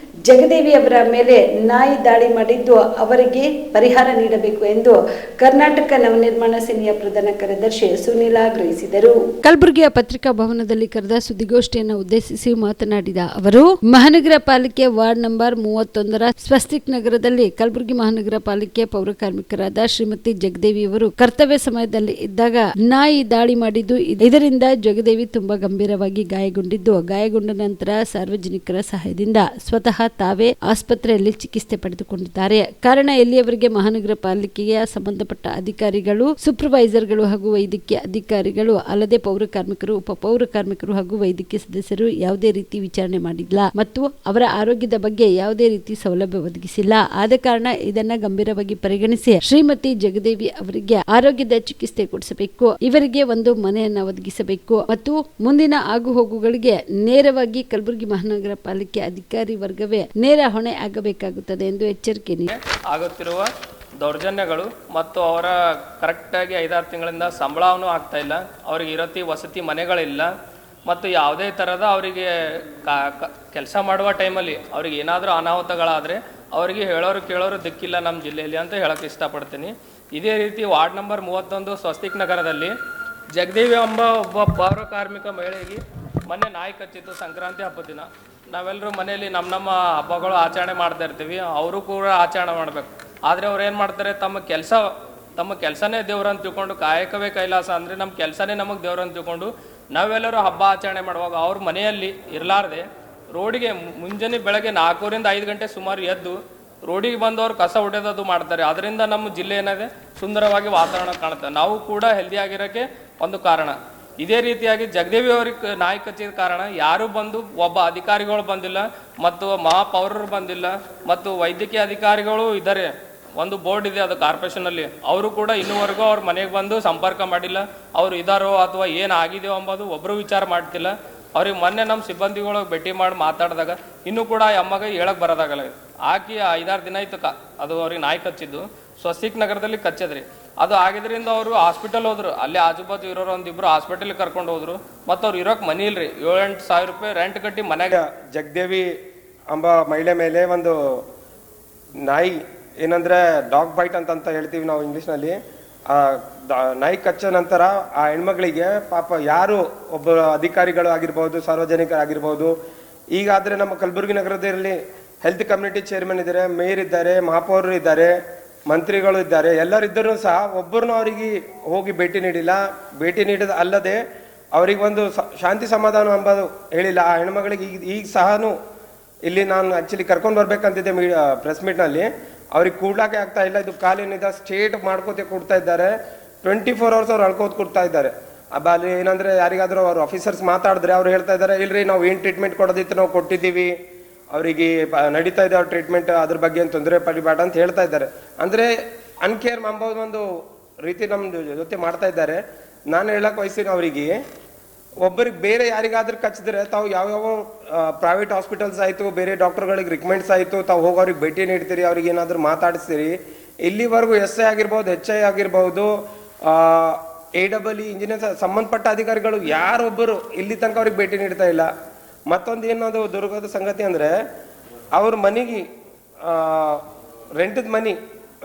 ಜಗದೇವಿ ಅವರ ಮೇಲೆ ನಾಯಿ ದಾಳಿ ಮಾಡಿದ್ದು ಅವರಿಗೆ ಪರಿಹಾರ ನೀಡಬೇಕು ಎಂದು ಕರ್ನಾಟಕ ನವನಿರ್ಮಾಣ ಸೇನೆಯ ಪ್ರಧಾನ ಕಾರ್ಯದರ್ಶಿ ಸುನೀಲ ಆಗ್ರಹಿಸಿದರು. ಕಲಬುರಗಿಯ ಪತ್ರಿಕಾ ಭವನದಲ್ಲಿ ಕರೆದ ಸುದ್ದಿಗೋಷ್ಠಿಯನ್ನು ಉದ್ದೇಶಿಸಿ ಮಾತನಾಡಿದ ಅವರು, ಮಹಾನಗರ ಪಾಲಿಕೆ ವಾರ್ಡ್ ನಂಬರ್ 31ರ ಸ್ವಸ್ತಿಕ್ ನಗರದಲ್ಲಿ ಕಲಬುರಗಿ ಮಹಾನಗರ ಪಾಲಿಕೆ ಪೌರ ಕಾರ್ಮಿಕರಾದ ಶ್ರೀಮತಿ ಜಗದೇವಿ ಅವರು ಕರ್ತವ್ಯ ಸಮಯದಲ್ಲಿ ಇದ್ದಾಗ ನಾಯಿ ದಾಳಿ ಮಾಡಿದ್ದು, ಇದರಿಂದ ಜಗದೇವಿ ತುಂಬಾ ಗಂಭೀರವಾಗಿ ಗಾಯಗೊಂಡಿದ್ದು, ಗಾಯಗೊಂಡ ನಂತರ ಸಾರ್ವಜನಿಕರ ಸಹಾಯದಿಂದ ಸ್ವತಃ ತಾವೇ ಆಸ್ಪತ್ರೆಯಲ್ಲಿ ಚಿಕಿತ್ಸೆ ಪಡೆದುಕೊಂಡಿದ್ದಾರೆ. ಕಾರಣ ಇಲ್ಲಿಯವರೆಗೆ ಮಹಾನಗರ ಪಾಲಿಕೆಯ ಸಂಬಂಧಪಟ್ಟ ಅಧಿಕಾರಿಗಳು, ಸೂಪರ್ವೈಸರ್ಗಳು ಹಾಗೂ ವೈದ್ಯಕೀಯ ಅಧಿಕಾರಿಗಳು ಅಲ್ಲದೆ ಪೌರ ಕಾರ್ಮಿಕರು, ಉಪ ಪೌರ ಕಾರ್ಮಿಕರು ಹಾಗೂ ವೈದ್ಯಕೀಯ ಸದಸ್ಯರು ಯಾವುದೇ ರೀತಿ ವಿಚಾರಣೆ ಮಾಡಿಲ್ಲ ಮತ್ತು ಅವರ ಆರೋಗ್ಯದ ಬಗ್ಗೆ ಯಾವುದೇ ರೀತಿ ಸೌಲಭ್ಯ ಒದಗಿಸಿಲ್ಲ. ಆದ ಕಾರಣ ಇದನ್ನ ಗಂಭೀರವಾಗಿ ಪರಿಗಣಿಸಿ ಶ್ರೀಮತಿ ಜಗದೇವಿ ಅವರಿಗೆ ಆರೋಗ್ಯದ ಚಿಕಿತ್ಸೆ ಕೊಡಿಸಬೇಕು, ಇವರಿಗೆ ಒಂದು ಮನೆಯನ್ನ ಒದಗಿಸಬೇಕು ಮತ್ತು ಮುಂದಿನ ಆಗು ಹೋಗುಗಳಿಗೆ ನೇರವಾಗಿ ಕಲಬುರಗಿ ಮಹಾನಗರ ಪಾಲಿಕೆ ಅಧಿಕಾರಿ ವರ್ಗವೇ ನೇರ ಹೊಣೆ ಆಗಬೇಕಾಗುತ್ತದೆ ಎಂದು ಎಚ್ಚರಿಕೆ ಆಗುತ್ತಿರುವ ದೌರ್ಜನ್ಯಗಳು ಮತ್ತು ಅವರ ಕರೆಕ್ಟಾಗಿ 5-6 ತಿಂಗಳಿಂದ ಸಂಬಳವೂ ಆಗ್ತಾ ಇಲ್ಲ, ಅವರಿಗೆ ಇರತಿ ವಸತಿ ಮನೆಗಳಿಲ್ಲ ಮತ್ತು ಯಾವುದೇ ಥರದ ಅವರಿಗೆ ಕೆಲಸ ಮಾಡುವ ಟೈಮಲ್ಲಿ ಅವ್ರಿಗೆ ಏನಾದರೂ ಅನಾಹುತಗಳಾದರೆ ಅವರಿಗೆ ಹೇಳೋರು ಕೇಳೋರು ದಿಕ್ಕಿಲ್ಲ ನಮ್ಮ ಜಿಲ್ಲೆಯಲ್ಲಿ ಅಂತ ಹೇಳೋಕ್ಕೆ ಇಷ್ಟಪಡ್ತೀನಿ. ಇದೇ ರೀತಿ ವಾರ್ಡ್ ನಂಬರ್ 31 ಸ್ವಸ್ತಿಕ್ ನಗರದಲ್ಲಿ ಜಗದೇವಿ ಎಂಬ ಒಬ್ಬ ಪೌರ ಕಾರ್ಮಿಕ ಮಹಿಳೆಗೆ ಮೊನ್ನೆ ನಾಯಿ ಕಚ್ಚಿತ್ತು ಸಂಕ್ರಾಂತಿ ಹಬ್ಬದ ದಿನ. ನಾವೆಲ್ಲರೂ ಮನೆಯಲ್ಲಿ ನಮ್ಮ ಹಬ್ಬಗಳು ಆಚರಣೆ ಮಾಡ್ತಾ ಇರ್ತೀವಿ, ಅವರು ಕೂಡ ಆಚರಣೆ ಮಾಡಬೇಕು. ಆದರೆ ಅವ್ರು ಏನು ಮಾಡ್ತಾರೆ, ತಮ್ಮ ಕೆಲಸನೇ ದೇವ್ರಂತ ತಿಳ್ಕೊಂಡು, ಕಾಯಕವೇ ಕೈಲಾಸ ಅಂದರೆ ನಮ್ಮ ಕೆಲಸನೇ ನಮಗೆ ದೇವ್ರಂತ ತಿಳ್ಕೊಂಡು ನಾವೆಲ್ಲರೂ ಹಬ್ಬ ಆಚರಣೆ ಮಾಡುವಾಗ ಅವ್ರ ಮನೆಯಲ್ಲಿ ಇರಲಾರ್ದೆ ರೋಡಿಗೆ ಮುಂಜಾನೆ ಬೆಳಗ್ಗೆ 4ರಿಂದ 5 ಗಂಟೆ ಸುಮಾರು ಎದ್ದು ರೋಡಿಗೆ ಬಂದವರು ಕಸ ಹೊಡೆಯೋದು ಮಾಡ್ತಾರೆ. ಅದರಿಂದ ನಮ್ಮ ಜಿಲ್ಲೆ ಏನಿದೆ ಸುಂದರವಾಗಿ ವಾತಾವರಣ ಕಾಣುತ್ತೆ. ನಾವು ಕೂಡ ಹೆಲ್ದಿಯಾಗಿರೋಕ್ಕೆ ಒಂದು ಕಾರಣ. ಇದೇ ರೀತಿಯಾಗಿ ಜಗದೇವಿ ಅವ್ರಿಗೆ ನಾಯಿ ಕಚ್ಚಿದ ಕಾರಣ ಯಾರು ಬಂದು ಒಬ್ಬ ಅಧಿಕಾರಿಗಳು ಬಂದಿಲ್ಲ, ಮತ್ತು ಮಹಾಪೌರರು ಬಂದಿಲ್ಲ, ಮತ್ತು ವೈದ್ಯಕೀಯ ಅಧಿಕಾರಿಗಳು ಇದ್ದಾರೆ. ಒಂದು ಬೋರ್ಡ್ ಇದೆ ಅದು ಕಾರ್ಪೊರೇಷನಲ್ಲಿ, ಅವರು ಕೂಡ ಇನ್ನೂವರೆಗೂ ಅವ್ರ ಮನೆಗೆ ಬಂದು ಸಂಪರ್ಕ ಮಾಡಿಲ್ಲ. ಅವರು ಇದ್ದಾರೋ ಅಥವಾ ಏನಾಗಿದೆಯೋ ಅಂಬೋದು ಒಬ್ಬರು ವಿಚಾರ ಮಾಡ್ತಿಲ್ಲ. ಅವ್ರಿಗೆ ಮೊನ್ನೆ ನಮ್ಮ ಸಿಬ್ಬಂದಿಗಳು ಭೇಟಿ ಮಾಡಿ ಮಾತಾಡಿದಾಗ ಇನ್ನೂ ಕೂಡ ಅಮ್ಮಗೆ ಹೇಳಕ್ಕೆ ಬರೋದಾಗಲ್ಲ. ಆಕಿ 5-6 ದಿನ ಆಯ್ತು ಅದು ಅವ್ರಿಗೆ ನಾಯಿ ಕಚ್ಚಿದ್ದು. ಸ್ವಸ್ತಿಕ್ ನಗರದಲ್ಲಿ ಕಚ್ಚದ್ರಿ. ಅದು ಆಗಿದ್ರಿಂದ ಅವರು ಹಾಸ್ಪಿಟಲ್ ಹೋದ್ರು. ಅಲ್ಲಿ ಆಜುಬಾಜು ಇರೋರು ಒಂದಿಬ್ರು ಹಾಸ್ಪಿಟಲ್ಗೆ ಕರ್ಕೊಂಡು ಹೋದ್ರು. ಮತ್ತು ಅವ್ರು ಇರೋಕೆ ಮನಿ ಇಲ್ರಿ, 7-8 ಸಾವಿರ ರೂಪಾಯಿ ರೆಂಟ್ ಕಟ್ಟಿ ಮನೆಗೆ. ಜಗದೇವಿ ಎಂಬ ಮಹಿಳೆ ಮೇಲೆ ಒಂದು ನಾಯಿ, ಏನಂದ್ರೆ ಡಾಗ್ ಬೈಟ್ ಅಂತ ಹೇಳ್ತೀವಿ ನಾವು ಇಂಗ್ಲೀಷ್ನಲ್ಲಿ, ನಾಯಿ ಕಚ್ಚ ನಂತರ ಆ ಹೆಣ್ಮಗಳಿಗೆ ಪಾಪ ಯಾರು ಒಬ್ಬ ಅಧಿಕಾರಿಗಳು ಆಗಿರ್ಬೋದು, ಸಾರ್ವಜನಿಕರಾಗಿರ್ಬೋದು, ಈಗಾದರೆ ನಮ್ಮ ಕಲಬುರಗಿ ನಗರದಲ್ಲಿ ಹೆಲ್ತ್ ಕಮ್ಯುನಿಟಿ ಚೇರ್ಮನ್ ಇದ್ದಾರೆ, ಮೇಯರ್ ಇದ್ದಾರೆ, ಮಹಾಪೌರರು ಇದ್ದಾರೆ, ಮಂತ್ರಿಗಳು ಇದ್ದಾರೆ. ಎಲ್ಲರಿದ್ದರೂ ಸಹ ಒಬ್ಬರನ್ನು ಅವರಿಗೆ ಹೋಗಿ ಭೇಟಿ ನೀಡಿಲ್ಲ. ಭೇಟಿ ನೀಡೋದು ಅಲ್ಲದೆ ಅವ್ರಿಗೆ ಒಂದು ಶಾಂತಿ ಸಮಾಧಾನ ಎಂಬುದು ಹೇಳಿಲ್ಲ. ಆ ಹೆಣ್ಮಗಳಿಗೆ ಈಗ ಸಹನು ಇಲ್ಲಿ ನಾನು ಆ್ಯಕ್ಚುಲಿ ಕರ್ಕೊಂಡು ಬರ್ಬೇಕಂತಿದ್ದೆ ಪ್ರೆಸ್ ಮೀಟ್ನಲ್ಲಿ, ಅವ್ರಿಗೆ ಕೂಡ್ಲಾಕೆ ಆಗ್ತಾ ಇಲ್ಲ. ಇದು ಕಾಲೇನಿಂದ ಸ್ಟೇಟ್ ಮಾಡ್ಕೋತೆ ಕೊಡ್ತಾ ಇದ್ದಾರೆ. 24 hours ಅವ್ರು ಅಳ್ಕೋತ ಕೊಡ್ತಾ ಇದ್ದಾರೆ. ಅಲ್ಲಿ ಏನಂದರೆ ಯಾರಿಗಾದರೂ ಅವ್ರು ಆಫೀಸರ್ಸ್ ಮಾತಾಡಿದ್ರೆ ಅವ್ರು ಹೇಳ್ತಾ ಇದ್ದಾರೆ, ಇಲ್ರಿ ನಾವು ಏನು ಟ್ರೀಟ್ಮೆಂಟ್ ಕೊಡೋದಿತ್ತು ನಾವು ಕೊಟ್ಟಿದ್ದೀವಿ, ಅವರಿಗೆ ನಡೀತಾ ಇದೆ ಅವ್ರ ಟ್ರೀಟ್ಮೆಂಟ್, ಅದ್ರ ಬಗ್ಗೆ ಏನು ತೊಂದರೆ ಪಡಿಬೇಡ ಅಂತ ಹೇಳ್ತಾ ಇದ್ದಾರೆ. ಅಂದರೆ ಅನ್ಕೇರ್ ಎಂಬುದು ಒಂದು ರೀತಿ ನಮ್ಮ ಜೊತೆ ಮಾಡ್ತಾ ಇದ್ದಾರೆ. ನಾನು ಹೇಳಕ್ಕೆ ವಯಸ್ಸಿನ ಅವರಿಗೆ ಒಬ್ಬರಿಗೆ ಬೇರೆ ಯಾರಿಗಾದ್ರೂ ಕಚ್ಚಿದ್ರೆ ತಾವು ಯಾವ್ಯಾವ ಪ್ರೈವೇಟ್ ಹಾಸ್ಪಿಟಲ್ಸ್ ಆಯಿತು, ಬೇರೆ ಡಾಕ್ಟರ್ಗಳಿಗೆ ರಿಕಮೆಂಡ್ಸ್ ಆಯಿತು, ತಾವು ಹೋಗಿ ಅವ್ರಿಗೆ ಭೇಟಿ ನೀಡ್ತೀರಿ, ಅವ್ರಿಗೆ ಏನಾದರೂ ಮಾತಾಡಿಸ್ತೀರಿ. ಇಲ್ಲಿವರೆಗೂ SI ಆಗಿರ್ಬೋದು, HI ಆಗಿರ್ಬೋದು, AEE ಇಂಜಿನಿಯರ್ ಸಂಬಂಧಪಟ್ಟ ಅಧಿಕಾರಿಗಳು ಯಾರೊಬ್ಬರು ಇಲ್ಲಿ ತನಕ ಅವ್ರಿಗೆ ಭೇಟಿ ನೀಡ್ತಾ ಇಲ್ಲ. ಮತ್ತೊಂದು ಏನದು ದುರ್ಗದ ಸಂಗತಿ ಅಂದರೆ ಅವ್ರ ಮನೆಗೆ ರೆಂಟದ ಮನಿ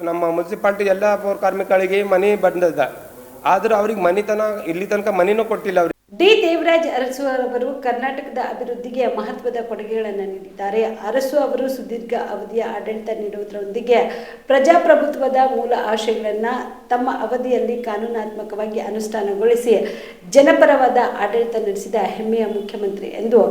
ನಮ್ಮ ಮುನ್ಸಿಪಾಲ್ಟಿ ಎಲ್ಲ ಪೌರ ಕಾರ್ಮಿಕರಿಗೆ ಮನೆ ಬಂದಿದೆ, ಆದ್ರೆ ಅವ್ರಿಗೆ ಇಲ್ಲಿ ತನಕ ಮನಿನೂ ಕೊಟ್ಟಿಲ್ಲ. ಅವ್ರಿಗೆ ಡಿ ದೇವರಾಜ್ ಅರಸು ಅವರು ಕರ್ನಾಟಕದ ಅಭಿವೃದ್ಧಿಗೆ ಮಹತ್ವದ ಕೊಡುಗೆಗಳನ್ನು ನೀಡಿದ್ದಾರೆ. ಅರಸು ಅವರು ಸುದೀರ್ಘ ಅವಧಿಯ ಆಡಳಿತ ನೀಡುವುದರೊಂದಿಗೆ ಪ್ರಜಾಪ್ರಭುತ್ವದ ಮೂಲ ಆಶಯಗಳನ್ನು ತಮ್ಮ ಅವಧಿಯಲ್ಲಿ ಕಾನೂನಾತ್ಮಕವಾಗಿ ಅನುಷ್ಠಾನಗೊಳಿಸಿ ಜನಪರವಾದ ಆಡಳಿತ ನಡೆಸಿದ ಹೆಮ್ಮೆಯ ಮುಖ್ಯಮಂತ್ರಿ ಎಂದು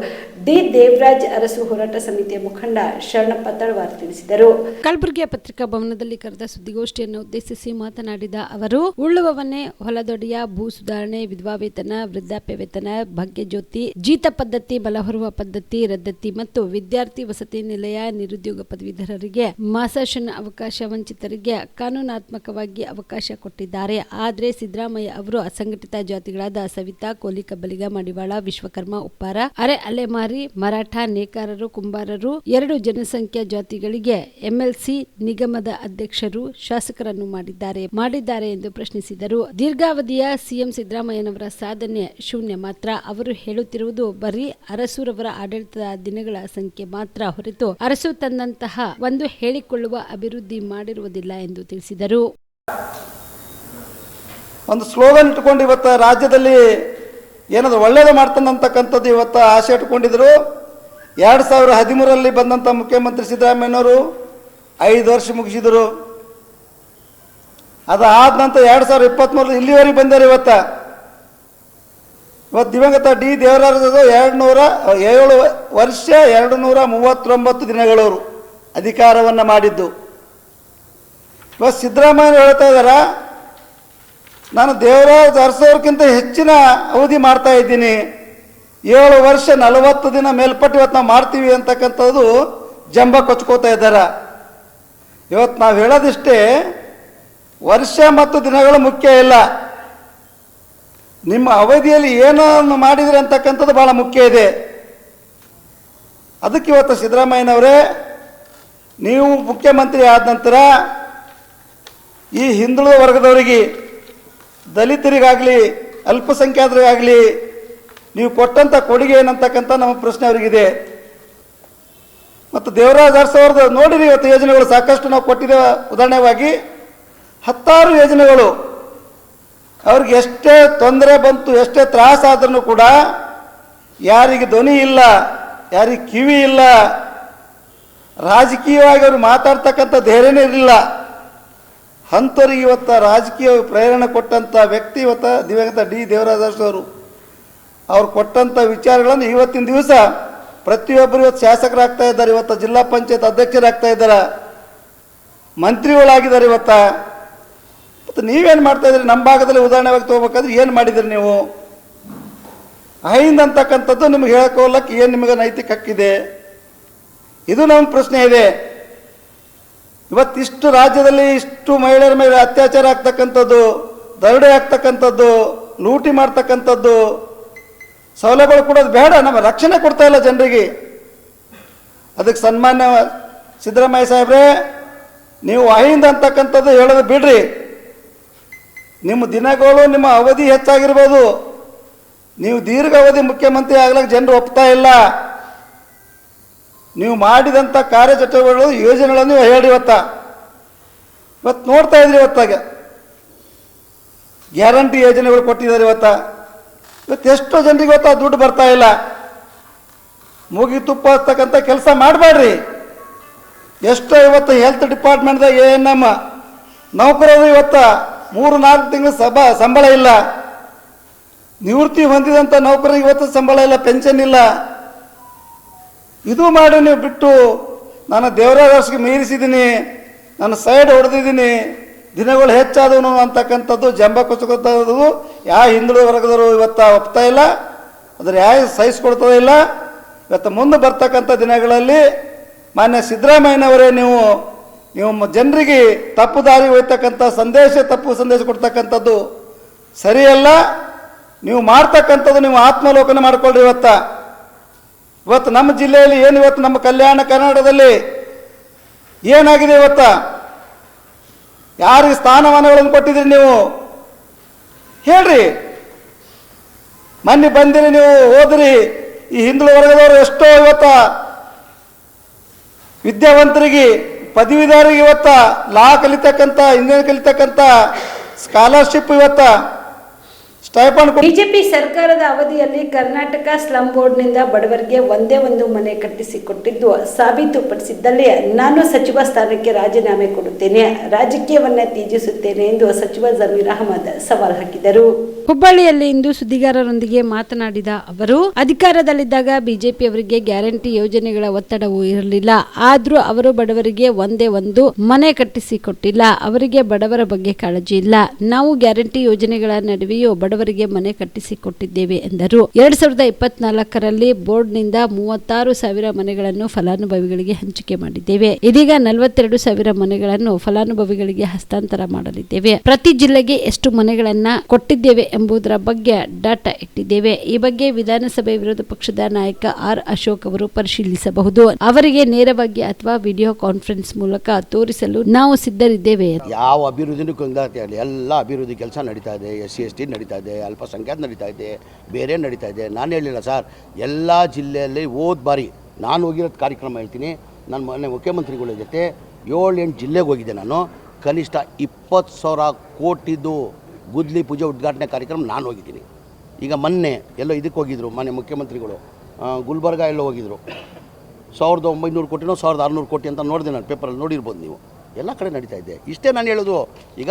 ಡಿ ದೇವರಾಜ್ ಅರಸು ಹೋರಾಟ ಸಮಿತಿಯ ಮುಖಂಡ ಶರಣಪ್ಪ ತಳವಾರ್ ತಿಳಿಸಿದರು. ಕಲಬುರಗಿಯ ಪತ್ರಿಕಾ ಭವನದಲ್ಲಿ ಕರೆದ ಸುದ್ದಿಗೋಷ್ಠಿಯನ್ನು ಉದ್ದೇಶಿಸಿ ಮಾತನಾಡಿದ ಅವರು, ಉಳ್ಳುವವನ್ನೇ ಹೊಲದೊಡೆಯ, ಭೂ ಸುಧಾರಣೆ, ವಿಧವಾ ವೇತನ, ವೃದ್ಧಾಪ್ಯ ವೇತನ, ಭಾಗ್ಯಜ್ಯೋತಿ, ಜೀತ ಪದ್ಧತಿ, ಬಲಹೊರುವ ಪದ್ಧತಿ ರದ್ದತಿ ಮತ್ತು ವಿದ್ಯಾರ್ಥಿ ವಸತಿ ನಿಲಯ, ನಿರುದ್ಯೋಗ ಪದವೀಧರರಿಗೆ ಮಾಸಾಶನ ಅವಕಾಶ, ವಂಚಿತರಿಗೆ ಕಾನೂನಾತ್ಮಕವಾಗಿ ಅವಕಾಶ ಕೊಟ್ಟಿದ್ದಾರೆ. ಆದರೆ ಸಿದ್ದರಾಮಯ್ಯ ಅವರು ಅಸಂಘಟಿತ ಜಾತಿಗಳಾದ ಸವಿತಾ, ಕೋಲಿ, ಕಬ್ಬಲಿಗ, ಮಡಿವಾಳ, ವಿಶ್ವಕರ್ಮ, ಉಪ್ಪಾರ, ಅರೆ ಅಲೆಮಾರಿ, ಮರಾಠ, ನೇಕಾರರು, ಕುಂಬಾರರು, 2 ಜನಸಂಖ್ಯಾ ಜಾತಿಗಳಿಗೆ MLC ನಿಗಮದ ಅಧ್ಯಕ್ಷರು, ಶಾಸಕರನ್ನು ಮಾಡಿದ್ದಾರೆ ಎಂದು ಪ್ರಶ್ನಿಸಿದರು. ದೀರ್ಘಾವಧಿಯ ಸಿಎಂ ಸಿದ್ದರಾಮಯ್ಯನವರ ಸಾಧನೆ ಶೂನ್ಯ ಮಾತ್ರ. ಅವರು ಹೇಳುತ್ತಿರುವುದು ಬರೀ ಅರಸುರವರ ಆಡಳಿತದ ದಿನಗಳ ಸಂಖ್ಯೆ ಮಾತ್ರ ಹೊರತು ಅರಸು ತಂದಂತಹ ಒಂದು ಹೇಳಿಕೊಳ್ಳುವ ಅಭಿವೃದ್ಧಿ ಮಾಡಿರುವುದಿಲ್ಲ ಎಂದು ತಿಳಿಸಿದರು. ಒಂದು ಸ್ಲೋಗನ್ ಇಟ್ಕೊಂಡು ಇವತ್ತು ರಾಜ್ಯದಲ್ಲಿ ಏನಾದರೂ ಒಳ್ಳೇದು ಮಾಡ್ತಾನೆ ಅಂತಕ್ಕಂಥದ್ದು ಇವತ್ತು ಆಸೆ ಇಟ್ಕೊಂಡಿದ್ರು. 2013ರಲ್ಲಿ ಬಂದಂಥ ಮುಖ್ಯಮಂತ್ರಿ ಸಿದ್ದರಾಮಯ್ಯನವರು 5 ವರ್ಷ ಮುಗಿಸಿದರು. ಅದಾದ ನಂತರ 2023 ಇಲ್ಲಿವರೆಗೆ ಬಂದಾರೆ. ಇವತ್ತು ದಿವಂಗತ ಡಿ ದೇವರಾಜ್ 7 ವರ್ಷ 239 ದಿನಗಳವರು ಅಧಿಕಾರವನ್ನು ಮಾಡಿದ್ದು. ಇವತ್ತು ಸಿದ್ದರಾಮಯ್ಯ ಹೇಳ್ತಾ ಇದ್ದಾರೆ, ನಾನು ದೇವರಾಜ್ ಅರಸೋರ್ಗಿಂತ ಹೆಚ್ಚಿನ ಅವಧಿ ಮಾಡ್ತಾ ಇದ್ದೀನಿ, 7 ವರ್ಷ 40 ದಿನ ಮೇಲ್ಪಟ್ಟು ಇವತ್ತು ನಾವು ಮಾಡ್ತೀವಿ ಅಂತಕ್ಕಂಥದ್ದು ಜಂಬ ಕೊಚ್ಕೋತಾ ಇದ್ದಾರೆ. ಇವತ್ತು ನಾವು ಹೇಳೋದಿಷ್ಟೇ, ವರ್ಷ ಮತ್ತು ದಿನಗಳು ಮುಖ್ಯ ಇಲ್ಲ, ನಿಮ್ಮ ಅವಧಿಯಲ್ಲಿ ಏನನ್ನು ಮಾಡಿದ್ರಿ ಅಂತಕ್ಕಂಥದ್ದು ಭಾಳ ಮುಖ್ಯ ಇದೆ. ಅದಕ್ಕೆ ಇವತ್ತು ಸಿದ್ದರಾಮಯ್ಯನವರೇ, ನೀವು ಮುಖ್ಯಮಂತ್ರಿ ಆದ ನಂತರ ಈ ಹಿಂದುಳಿದ ವರ್ಗದವರಿಗೆ, ದಲಿತರಿಗಾಗಲಿ ಮತ್ತು ದೇವರಾಜ್ ಅರಸು ಅವ್ರದ್ದು ನೋಡಿರಿ, ಇವತ್ತು ಯೋಜನೆಗಳು ಸಾಕಷ್ಟು ನಾವು ಕೊಟ್ಟಿದ್ದೇವೆ. ಉದಾಹರಣೆವಾಗಿ 10 ಯೋಜನೆಗಳು ಅವ್ರಿಗೆ ಎಷ್ಟೇ ತೊಂದರೆ ಬಂತು, ಎಷ್ಟೇ ತ್ರಾಸಾದ್ರೂ ಕೂಡ ಯಾರಿಗೆ ಧ್ವನಿ ಇಲ್ಲ, ಯಾರಿಗೆ ಕಿವಿ ಇಲ್ಲ, ರಾಜಕೀಯವಾಗಿ ಅವರು ಮಾತಾಡ್ತಕ್ಕಂಥ ಧೈರ್ಯನೇ ಇರಲಿಲ್ಲ. ಅಂಥವ್ರಿಗೆ ಇವತ್ತು ರಾಜಕೀಯ ಪ್ರೇರಣೆ ಕೊಟ್ಟಂಥ ವ್ಯಕ್ತಿ ಇವತ್ತು ದಿವಂಗತ ಡಿ ದೇವರಾಜ್ ಅರಸು ಅವರು. ಅವ್ರು ಕೊಟ್ಟಂಥ ವಿಚಾರಗಳನ್ನು ಇವತ್ತಿನ ದಿವಸ ಪ್ರತಿಯೊಬ್ಬರು ಇವತ್ತು ಶಾಸಕರಾಗ್ತಾ ಇದ್ದಾರೆ, ಇವತ್ತು ಜಿಲ್ಲಾ ಪಂಚಾಯತ್ ಅಧ್ಯಕ್ಷರಾಗ್ತಾ ಇದ್ದಾರೆ, ಮಂತ್ರಿಗಳಾಗಿದ್ದಾರೆ ಇವತ್ತು. ಮತ್ತು ನೀವೇನು ಮಾಡ್ತಾ ಇದ್ರಿ? ನಮ್ಮ ಭಾಗದಲ್ಲಿ ಉದಾಹರಣೆವಾಗಿ ತೊಗೋಬೇಕಾದ್ರೆ ಏನು ಮಾಡಿದ್ರಿ ನೀವು? ಅಹಿಂದ ಅಂತಕ್ಕಂಥದ್ದು ನಿಮ್ಗೆ ಹೇಳಕ್ಕೆ ಹೋಗ್ಲಕ್ಕೆ ಏನು ನಿಮಗೆ ನೈತಿಕ ಹಕ್ಕಿದೆ? ಇದು ನಮ್ಮ ಪ್ರಶ್ನೆ ಇದೆ. ಇವತ್ತಿಷ್ಟು ರಾಜ್ಯದಲ್ಲಿ ಇಷ್ಟು ಮಹಿಳೆಯರ ಮೇಲೆ ಅತ್ಯಾಚಾರ ಆಗ್ತಕ್ಕಂಥದ್ದು, ದರೋಡೆ ಆಗ್ತಕ್ಕಂಥದ್ದು, ಲೂಟಿ ಮಾಡ್ತಕ್ಕಂಥದ್ದು, ಸೌಲಭ್ಯಗಳು ಕೊಡೋದು ಬೇಡ, ನಮ್ಮ ರಕ್ಷಣೆ ಕೊಡ್ತಾ ಇಲ್ಲ ಜನರಿಗೆ. ಅದಕ್ಕೆ ಸನ್ಮಾನ್ಯ ಸಿದ್ದರಾಮಯ್ಯ ಸಾಹೇಬ್ರೆ, ನೀವು ಅಹಿಂದ ಅಂತಕ್ಕಂಥದ್ದು ಹೇಳೋದು ಬಿಡ್ರಿ. ನಿಮ್ಮ ದಿನಗಳು, ನಿಮ್ಮ ಅವಧಿ ಹೆಚ್ಚಾಗಿರ್ಬೋದು, ನೀವು ದೀರ್ಘಾವಧಿ ಮುಖ್ಯಮಂತ್ರಿ ಆಗ್ಲಿಕ್ಕೆ ಜನರು ಒಪ್ತಾ ಇಲ್ಲ. ನೀವು ಮಾಡಿದಂಥ ಕಾರ್ಯಚಟುವಟಿಕೆಗಳು, ಯೋಜನೆಗಳನ್ನು ನೀವು ಹೇಳಿ. ಇವತ್ತು ನೋಡ್ತಾ ಇದ್ರಿ, ಇವತ್ತಾಗ ಗ್ಯಾರಂಟಿ ಯೋಜನೆಗಳು ಕೊಟ್ಟಿದ್ದಾರೆ. ಇವತ್ತು ಎಷ್ಟೋ ಜನರಿಗೆ ಇವತ್ತು ಆ ದುಡ್ಡು ಬರ್ತಾ ಇಲ್ಲ. ಮೂಗಿ ತುಪ್ಪ ಹಚ್ಚತಕ್ಕಂಥ ಕೆಲಸ ಮಾಡಬೇಡ್ರಿ. ಎಷ್ಟೋ ಇವತ್ತು ಹೆಲ್ತ್ ಡಿಪಾರ್ಟ್ಮೆಂಟ್ದಾಗ ANM ನೌಕರರು ಇವತ್ತು 3-4 ತಿಂಗಳು ಸಂಬಳ ಇಲ್ಲ. ನಿವೃತ್ತಿ ಹೊಂದಿದಂಥ ನೌಕರರಿಗೆ ಇವತ್ತು ಸಂಬಳ ಇಲ್ಲ, ಪೆನ್ಷನ್ ಇಲ್ಲ. ಇದು ಮಾಡಿ ನೀವು ಬಿಟ್ಟು ನಾನು ದೇವರಾಜ್ ಅರಸಿಗೆ ಮೀರಿಸಿದ್ದೀನಿ, ನಾನು ಸೈಡ್ ಹೊಡೆದಿದ್ದೀನಿ, ದಿನಗಳು ಹೆಚ್ಚಾದವನು ಅಂತಕ್ಕಂಥದ್ದು ಜಂಬ ಕೊಚ್ಚುವಂಥದ್ದು ಯಾವ ಹಿಂದುಳಿದ ವರ್ಗದವರು ಇವತ್ತು ಒಪ್ತಾ ಇಲ್ಲ. ಅದ್ರ ಯಾವ ಸಹಿಸ್ಕೊಡ್ತದೇ ಇಲ್ಲ. ಇವತ್ತು ಮುಂದೆ ಬರ್ತಕ್ಕಂಥ ದಿನಗಳಲ್ಲಿ ಮಾನ್ಯ ಸಿದ್ದರಾಮಯ್ಯನವರೇ ನೀವು ಜನರಿಗೆ ತಪ್ಪು ದಾರಿ ಹೋಯ್ತಕ್ಕಂಥ ತಪ್ಪು ಸಂದೇಶ ಕೊಡ್ತಕ್ಕಂಥದ್ದು ಸರಿಯಲ್ಲ. ನೀವು ಮಾಡ್ತಕ್ಕಂಥದ್ದು ನೀವು ಆತ್ಮಲೋಕನ ಮಾಡ್ಕೊಳ್ರಿ. ಇವತ್ತು ನಮ್ಮ ಜಿಲ್ಲೆಯಲ್ಲಿ ಏನು, ಇವತ್ತು ನಮ್ಮ ಕಲ್ಯಾಣ ಕರ್ನಾಟಕದಲ್ಲಿ ಏನಾಗಿದೆ, ಯಾರಿಗೆ ಸ್ಥಾನಮಾನಗಳನ್ನು ಕೊಟ್ಟಿದ್ರಿ ನೀವು ಹೇಳ್ರಿ. ಮೊನ್ನೆ ಬಂದಿರಿ, ನೀವು ಹೋದ್ರಿ. ಈ ಹಿಂದುಳಿದ ವರ್ಗದವರು ಎಷ್ಟೋ ವಿದ್ಯಾವಂತರಿಗೆ, ಪದವೀಧರಿಗೆ ಲಾ ಕಲಿತಕ್ಕಂಥ, ಇಂಜಿನಿಯರಿಂಗ್ ಕಲಿತಕ್ಕಂಥ ಸ್ಕಾಲರ್ಶಿಪ್ ಸ್ಟೈಪಂಡ್. ಬಿಜೆಪಿ ಸರ್ಕಾರದ ಅವಧಿಯಲ್ಲಿ ಕರ್ನಾಟಕ ಸ್ಲಂ ಬೋರ್ಡ್ನಿಂದ ಬಡವರಿಗೆ ಒಂದೇ ಒಂದು ಮನೆ ಕಟ್ಟಿಸಿಕೊಟ್ಟಿದ್ದು ಸಾಬೀತುಪಡಿಸಿದ್ದಲ್ಲಿ ನಾನು ಸಚಿವ ಸ್ಥಾನಕ್ಕೆ ರಾಜೀನಾಮೆ ಕೊಡುತ್ತೇನೆ, ರಾಜಕೀಯವನ್ನ ತ್ಯಜಿಸುತ್ತೇನೆ ಎಂದು ಸಚಿವ ಜಮೀರ್ ಅಹಮದ್ ಸವಾಲ್ ಹಾಕಿದರು. ಹುಬ್ಬಳ್ಳಿಯಲ್ಲಿ ಇಂದು ಸುದ್ದಿಗಾರರೊಂದಿಗೆ ಮಾತನಾಡಿದ ಅವರು, ಅಧಿಕಾರದಲ್ಲಿದ್ದಾಗ ಬಿಜೆಪಿ ಅವರಿಗೆ ಗ್ಯಾರಂಟಿ ಯೋಜನೆಗಳ ಒತ್ತಡವೂ ಇರಲಿಲ್ಲ. ಆದ್ರೂ ಅವರು ಬಡವರಿಗೆ ಒಂದೇ ಒಂದು ಮನೆ ಕಟ್ಟಿಸಿಕೊಟ್ಟಿಲ್ಲ. ಅವರಿಗೆ ಬಡವರ ಬಗ್ಗೆ ಕಾಳಜಿ ಇಲ್ಲ. ನಾವು ಗ್ಯಾರಂಟಿ ಯೋಜನೆಗಳ ನಡುವೆಯೂ ಬಡವರಿಗೆ ಮನೆ ಕಟ್ಟಿಸಿಕೊಟ್ಟಿದ್ದೇವೆ ಎಂದರು. 2024ರಲ್ಲಿ ಬೋರ್ಡ್ನಿಂದ 36,000 ಮನೆಗಳನ್ನು ಫಲಾನುಭವಿಗಳಿಗೆ ಹಂಚಿಕೆ ಮಾಡಿದ್ದೇವೆ. ಇದೀಗ 42,000 ಮನೆಗಳನ್ನು ಫಲಾನುಭವಿಗಳಿಗೆ ಹಸ್ತಾಂತರ ಮಾಡಲಿದ್ದೇವೆ. ಪ್ರತಿ ಜಿಲ್ಲೆಗೆ ಎಷ್ಟು ಮನೆಗಳನ್ನ ಕೊಟ್ಟಿದ್ದೇವೆ ಎಂಬುದರ ಬಗ್ಗೆ ಡಾಟಾ ಇಟ್ಟಿದ್ದೇವೆ. ಈ ಬಗ್ಗೆ ವಿಧಾನಸಭೆ ವಿರೋಧ ಪಕ್ಷದ ನಾಯಕ ಆರ್ ಅಶೋಕ್ ಅವರು ಪರಿಶೀಲಿಸಬಹುದು. ಅವರಿಗೆ ನೇರವಾಗಿ ಅಥವಾ ವಿಡಿಯೋ ಕಾನ್ಫರೆನ್ಸ್ ಮೂಲಕ ತೋರಿಸಲು ನಾವು ಸಿದ್ಧರಿದ್ದೇವೆ. ಯಾವ ಅಭಿವೃದ್ಧಿನೂ ಕೊಂದಾಗ್ತಿರಲಿ, ಎಲ್ಲ ಅಭಿವೃದ್ಧಿ ಕೆಲಸ ನಡೀತಾ ಇದೆ. SC/ST ನಡೀತಾ ಇದೆ, ಅಲ್ಪಸಂಖ್ಯಾತ ನಡೀತಾ ಇದೆ, ಬೇರೆ ನಡೀತಾ ಇದೆ. ನಾನು ಹೇಳಿಲ್ಲ ಸರ್, ಎಲ್ಲ ಜಿಲ್ಲೆಯಲ್ಲಿ ಹೋದ ಬಾರಿ ನಾನು ಹೋಗಿರೋದು ಕಾರ್ಯಕ್ರಮ ಹೇಳ್ತೀನಿ. ನಾನು ಮೊನ್ನೆ ಮುಖ್ಯಮಂತ್ರಿಗಳ ಜೊತೆ 7-8 ಜಿಲ್ಲೆಗೆ ಹೋಗಿದ್ದೆ. ನಾನು ಕನಿಷ್ಠ 20,000 ಕೋಟಿದು ಗುದ್ಲಿ ಪೂಜೆ ಉದ್ಘಾಟನೆ ಕಾರ್ಯಕ್ರಮ ನಾನು ಹೋಗಿದ್ದೀನಿ. ಈಗ ಮೊನ್ನೆ ಎಲ್ಲೋ ಇದಕ್ಕೆ ಹೋಗಿದ್ರು, ಮೊನ್ನೆ ಮುಖ್ಯಮಂತ್ರಿಗಳು ಗುಲ್ಬರ್ಗ ಎಲ್ಲೋ ಹೋಗಿದ್ರು. 1,900 ಕೋಟಿನೋ 1,600 ಕೋಟಿ ಅಂತ ನೋಡಿದೆ ನಾನು, ಪೇಪರಲ್ಲಿ ನೋಡಿರ್ಬೋದು ನೀವು. ಎಲ್ಲ ಕಡೆ ನಡೀತಾ ಇದೆ. ಇಷ್ಟೇ ನಾನು ಹೇಳೋದು. ಈಗ